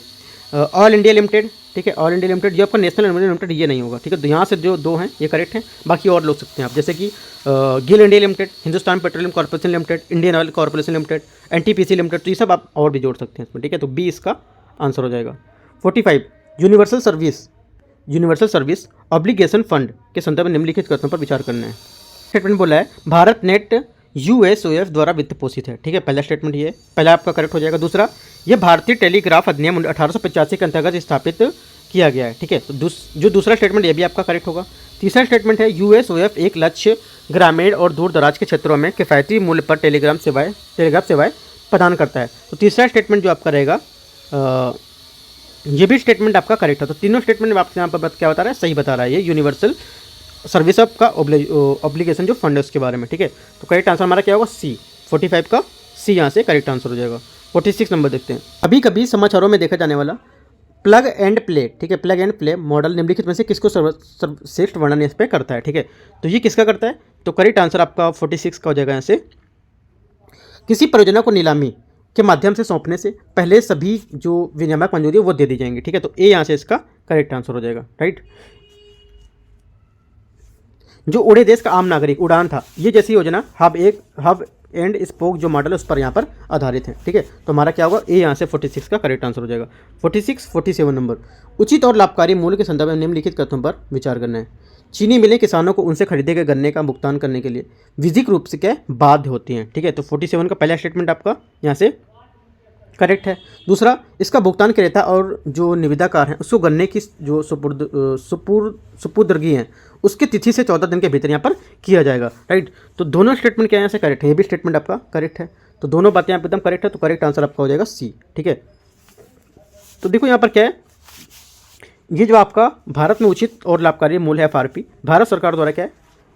Oil India limited. ठीक है, ऑयल इंडिया लिमिटेड। जो आपका नेशनल एल्यूमिनियम लिमिटेड ये नहीं होगा। ठीक है, तो यहाँ से जो 2 हैं ये करेक्ट हैं, बाकी और लोग सकते हैं आप, जैसे कि Gill India limited, Hindustan petroleum corporation limited, Indian oil corporation limited, NTPC limited. तो ये सब आप और भी जोड़ सकते हैं इसमें। ठीक है, तो बी इसका आंसर हो जाएगा। 45, यूनिवर्सल सर्विस ऑब्लिगेशन फंड के संदर्भ में निम्नलिखित कथनों पर विचार करना है। स्टेटमेंट बोला है भारत नेट USOF द्वारा वित्त पोषित है। ठीक है, पहला स्टेटमेंट ये पहला आपका करेक्ट हो जाएगा। दूसरा, यह भारतीय टेलीग्राफ अधिनियम 1885 के अंतर्गत स्थापित किया गया है। ठीक है, तो जो दूसरा स्टेटमेंट ये भी आपका करेक्ट होगा। तीसरा स्टेटमेंट है USOF एक लक्ष्य ग्रामीण और दूर दराज के क्षेत्रों में किफ़ायती मूल्य पर टेलीग्राफ सेवाएं प्रदान करता है। तो तीसरा स्टेटमेंट जो आपका रहेगा ये भी स्टेटमेंट आपका करेक्ट है। तो तीनों स्टेटमेंट आपके यहाँ पर क्या बता रहा है? सही बता रहा है ये यूनिवर्सल सर्विस ऑफ का ऑब्लिगेशन जो फंड है उसके बारे में। ठीक है, तो करेक्ट आंसर हमारा क्या होगा? सी। 45 का सी यहाँ से करेक्ट आंसर हो जाएगा। 46 नंबर देखते हैं। अभी कभी समाचारों में देखा जाने वाला प्लग एंड प्ले, ठीक है, प्लग एंड प्ले मॉडल निम्नलिखित में से किसको सर्वश्रेष्ठ वर्णन इस पर करता है? ठीक है, तो ये किसका करता है? तो करेक्ट आंसर आपका 46 का हो जाएगा यहाँ से, किसी परियोजना को नीलामी के माध्यम से सौंपने से पहले सभी जो विनियामक मंजूरी है वो दे दी जाएंगी। ठीक है, तो ए यहाँ से इसका करेक्ट आंसर हो जाएगा। राइट, जो उड़े देश का आम नागरिक उड़ान था, ये जैसी योजना हब एंड स्पोक जो मॉडल है उस पर यहाँ पर आधारित है। ठीक है, तो हमारा क्या होगा? ए यहाँ से 46 का करेक्ट आंसर हो जाएगा। 47 नंबर, उचित और लाभकारी मूल्य के संदर्भ में निम्नलिखित कथनों पर विचार करना है। चीनी मिलें किसानों को उनसे खरीदे गए गन्ने का भुगतान करने के लिए विधिक रूप से क्या बाध्य होती हैं। ठीक है, तो 47 का पहला स्टेटमेंट आपका यहाँ से करेक्ट है। दूसरा, इसका भुगतान क्रेता और जो निविदाकार हैं उसको गन्ने की जो सुपुर्दगी हैं उसकी तिथि से 14 दिन के भीतर यहाँ पर किया जाएगा, राइट। तो दोनों स्टेटमेंट क्या यहाँ से करेक्ट है, ये भी स्टेटमेंट आपका करेक्ट है, तो दोनों बातें यहाँ पर एकदम करेक्ट है, तो करेक्ट आंसर आपका हो जाएगा सी, ठीक है। तो देखो यहाँ पर क्या है, ये जो आपका भारत में उचित और लाभकारी मूल्य है एफआरपी, भारत सरकार द्वारा क्या है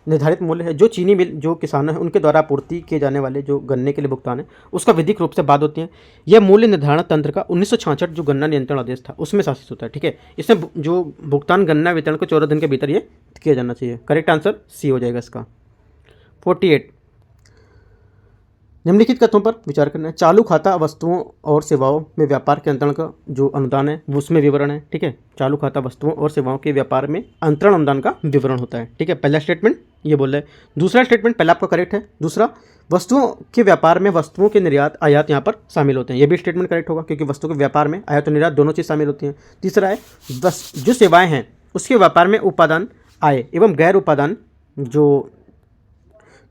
निर्धारित मूल्य है, जो चीनी मिल जो किसान हैं उनके द्वारा आपूर्ति किए जाने वाले जो गन्ने के लिए भुगतान है उसका विधिक रूप से बाद होती है। यह मूल्य निर्धारण तंत्र का 1966 जो गन्ना नियंत्रण आदेश था उसमें शासित होता है, ठीक है। इसमें जो भुगतान गन्ना वितरण को 14 दिन के भीतर ये किया जाना चाहिए। करेक्ट आंसर सी हो जाएगा इसका। 48 निम्नलिखित कथनों पर विचार करना है। चालू खाता वस्तुओं और सेवाओं में व्यापार के अंतरण का जो अनुदान है वो उसमें विवरण है, ठीक है। चालू खाता वस्तुओं और सेवाओं के व्यापार में अंतरण अनुदान का विवरण होता है, ठीक है। पहला स्टेटमेंट ये बोल रहा है। दूसरा स्टेटमेंट पहला आपका करेक्ट है। दूसरा वस्तुओं के व्यापार में वस्तुओं के निर्यात आयात यहाँ पर शामिल होते हैं, ये भी स्टेटमेंट करेक्ट होगा क्योंकि वस्तुओं के व्यापार में आयात और निर्यात दोनों चीज़ शामिल होती हैं। तीसरा है जो सेवाएँ हैं उसके व्यापार में उपादान आय एवं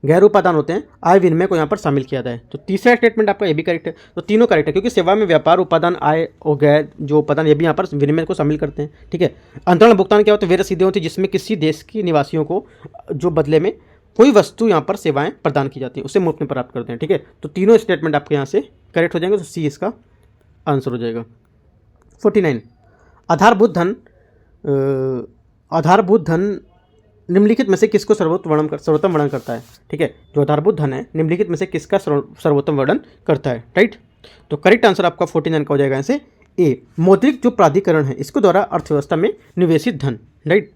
गैर उपादान होते हैं आय विनिमय को यहाँ पर शामिल किया जाता है। तो तीसरा स्टेटमेंट आपका ये भी करेक्ट है। तो तीनों करेक्ट है क्योंकि सेवा में व्यापार उपादान आय और गैर जो उपादान ये भी यहाँ पर विनिमय को शामिल करते हैं, ठीक है। अंतरण भुगतान क्या होता है, वे रसीदें होती है जिसमें किसी देश की निवासियों को जो बदले में कोई वस्तु यहाँ पर सेवाएं प्रदान की जाती हैं उसे मुफ्त में प्राप्त करते हैं, ठीक है। तो तीनों स्टेटमेंट आपके यहाँ से करेक्ट हो जाएंगे, तो सी इसका आंसर हो जाएगा। 49 आधारभूत धन निम्नलिखित में से किसको सर्वोत्तम वर्णन करता है, ठीक है। जो आधारभूत धन है निम्नलिखित में से किसका सर्वोत्तम वर्णन करता है, राइट। तो करेक्ट आंसर आपका 49 का हो जाएगा ऐसे ए। मौद्रिक जो प्राधिकरण है इसके द्वारा अर्थव्यवस्था में निवेशित धन, राइट।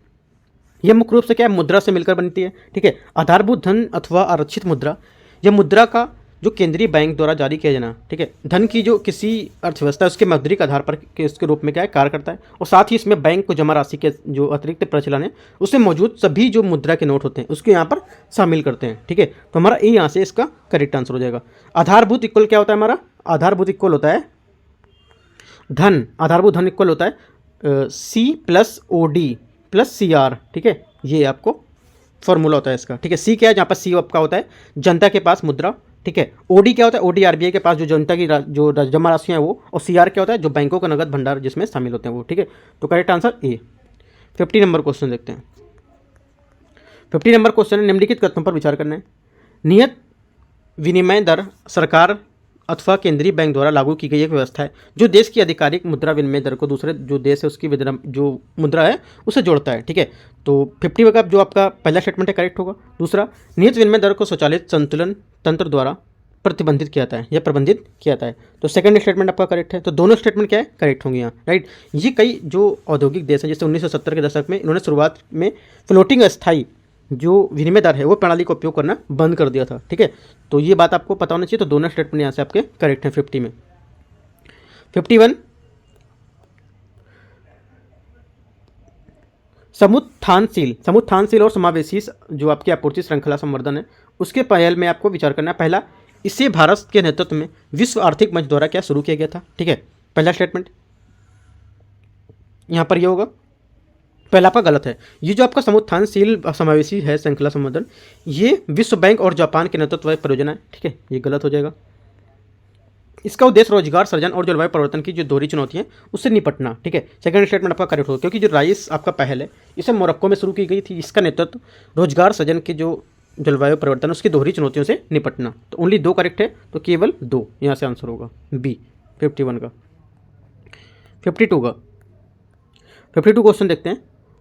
यह मुख्य रूप से क्या है मुद्रा से मिलकर बनती है, ठीक है। आधारभूत धन अथवा आरक्षित मुद्रा, यह मुद्रा का जो केंद्रीय बैंक द्वारा जारी किया जाना, ठीक है, धन की जो किसी अर्थव्यवस्था उसके मौद्रिक आधार पर इसके रूप में क्या है कार्य करता है। और साथ ही इसमें बैंक को जमा राशि के जो अतिरिक्त प्रचलन है उसमें मौजूद सभी जो मुद्रा के नोट होते हैं उसके यहाँ पर शामिल करते हैं, ठीक है। तो हमारा ए यहाँ से इसका करेक्ट आंसर हो जाएगा। आधारभूत इक्वल क्या होता है हमारा, आधारभूत इक्वल होता है धन, आधारभूत धन इक्वल होता है C+OD+CR, ठीक है। ये आपको फॉर्मूला होता है इसका, ठीक है। सी क्या है, जहाँ पर सी आपका होता है जनता के पास मुद्रा, ठीक है। ओडी क्या होता है, ओडी आरबीआई के पास जो जनता की जो जमा राशियाँ हैं वो, और सीआर क्या होता है जो बैंकों का नगद भंडार जिसमें शामिल होते हैं वो, ठीक है। तो correct answer A. 50 number question देखते हैं। 50 नंबर क्वेश्चन है निम्नलिखित कथनों पर विचार करना है। नियत विनिमय दर सरकार अथवा केंद्रीय बैंक द्वारा लागू की गई एक व्यवस्था है जो देश की आधिकारिक मुद्रा विनिमय दर को दूसरे जो देश है उसकी जो मुद्रा है उसे जोड़ता है, ठीक है। तो 50 का जो आपका पहला स्टेटमेंट है करेक्ट होगा। दूसरा नियत विनिमय दर को स्वचालित संतुलन तंत्र द्वारा प्रतिबंधित किया जाता है या प्रबंधित किया जाता है। तो सेकंड स्टेटमेंट आपका करेक्ट है। तो दोनों स्टेटमेंट क्या है करेक्ट होंगे यहाँ, राइट। ये कई जो औद्योगिक देश हैं जैसे 1970 के दशक में इन्होंने शुरुआत में फ्लोटिंग अस्थायी जो विनिमय दर है वो प्रणाली का उपयोग करना बंद कर दिया था, ठीक है। तो ये बात आपको पता होना चाहिए। तो दोनों स्टेटमेंट यहाँ से आपके करेक्ट हैं 50 में। 51 समुत्थानशील और समावेशी जो आपकी आपूर्ति श्रृंखला संवर्धन है उसके पहल में आपको विचार करना है। पहला, इसे भारत के नेतृत्व में विश्व आर्थिक मंच द्वारा क्या शुरू किया गया था, ठीक है। पहला स्टेटमेंट यहाँ पर ये होगा, पहला आपका गलत है। ये जो आपका समुत्थानशील समावेशी है श्रृंखला संवर्धन ये विश्व बैंक और जापान के नेतृत्व वाली परियोजना है, ठीक है। ये गलत हो जाएगा। इसका उद्देश्य रोजगार सृजन और जलवायु परिवर्तन की जो दोहरी चुनौती है उससे निपटना, ठीक है। सेकंड स्टेटमेंट आपका करेक्ट होगा क्योंकि जो राइस आपका पहल है इसे मोरक्को में शुरू की गई थी। इसका नेतृत्व रोजगार सृजन के जो जलवायु परिवर्तन उसकी दोहरी चुनौतियों से निपटना। तो ओनली 2 करेक्ट है, तो केवल 2 यहाँ से आंसर होगा बी 51 का। 52 क्वेश्चन देखते हैं।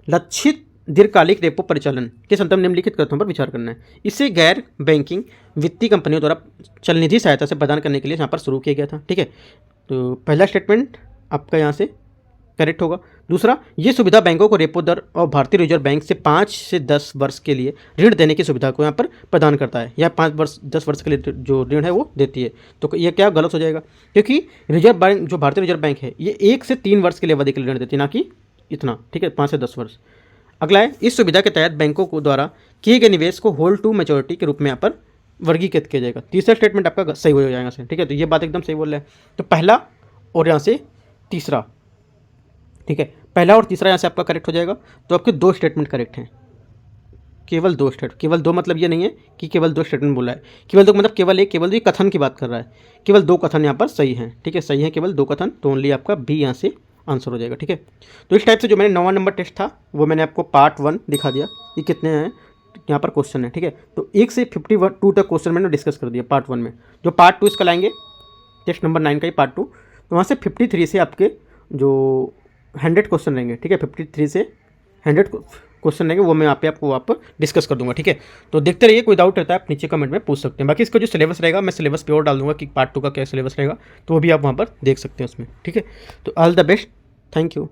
लक्षित दीर्घकालिक रेपो परिचालन के संदर्भ में निम्नलिखित कथनों पर विचार करना है। इसे गैर बैंकिंग वित्तीय कंपनियों द्वारा चलनिधि सहायता से प्रदान करने के लिए यहाँ पर शुरू किया गया था, ठीक है। तो पहला स्टेटमेंट आपका यहाँ से करेक्ट होगा। दूसरा, ये सुविधा बैंकों को रेपो दर और भारतीय रिजर्व बैंक से 5 से 10 वर्ष के लिए ऋण देने की सुविधा को यहाँ पर प्रदान करता है, या 10 वर्ष के लिए जो ऋण है वो देती है। तो ये क्या गलत हो जाएगा क्योंकि रिजर्व बैंक जो भारतीय रिजर्व बैंक है ये 1 से 3 वर्ष के लिए अवधि के लिए ऋण देती है, ना कि इतना, ठीक है, 5 से 10 वर्ष। अगला है, इस सुविधा के तहत बैंकों को द्वारा किए गए निवेश को होल्ड टू मैच्योरिटी के रूप में यहाँ पर वर्गीकृत किया जाएगा। तीसरा स्टेटमेंट आपका सही हो जाएगा से, ठीक है। तो ये बात एकदम सही बोल रहा है। तो पहला और यहाँ से तीसरा, ठीक है, पहला और तीसरा यहाँ से आपका करेक्ट हो जाएगा। तो आपके 2 स्टेटमेंट करेक्ट हैं, केवल 2 स्टेटमेंट। केवल 2 मतलब ये नहीं है कि केवल 2 स्टेटमेंट बोला है, केवल 2 मतलब केवल एक, केवल 2 कथन की बात कर रहा है। केवल 2 कथन यहाँ पर सही हैं, ठीक है, सही है केवल 2 कथन। तो ओनली आपका बी यहाँ से आंसर हो जाएगा। ठीक है, तो इस टाइप से जो मैंने 9वां नंबर टेस्ट था वो मैंने आपको पार्ट 1 दिखा दिया, ये कितने हैं यहाँ पर क्वेश्चन है। ठीक है, तो 1 से 52 तक क्वेश्चन मैंने डिस्कस कर दिया पार्ट 1 में। जो पार्ट 2 इसका लाएंगे टेस्ट नंबर 9 का ही पार्ट 2, तो वहाँ से 53 से आपके जो 100 क्वेश्चन रहेंगे। ठीक है, 53 से 100 क्वेश्चन रहेंगे, वो मैं यहाँ पे आपको डिस्कस कर दूंगा। ठीक है, तो देखते रहिए, कोई डाउट रहता है आप नीचे कमेंट में पूछ सकते हैं। बाकी इसका जो सिलेबस रहेगा मैं सिलेबस पे और डाल दूंगा कि पार्ट 2 का क्या सिलेबस रहेगा, तो वो भी आप वहाँ पर देख सकते हैं उसमें। ठीक है, तो all the best, thank you.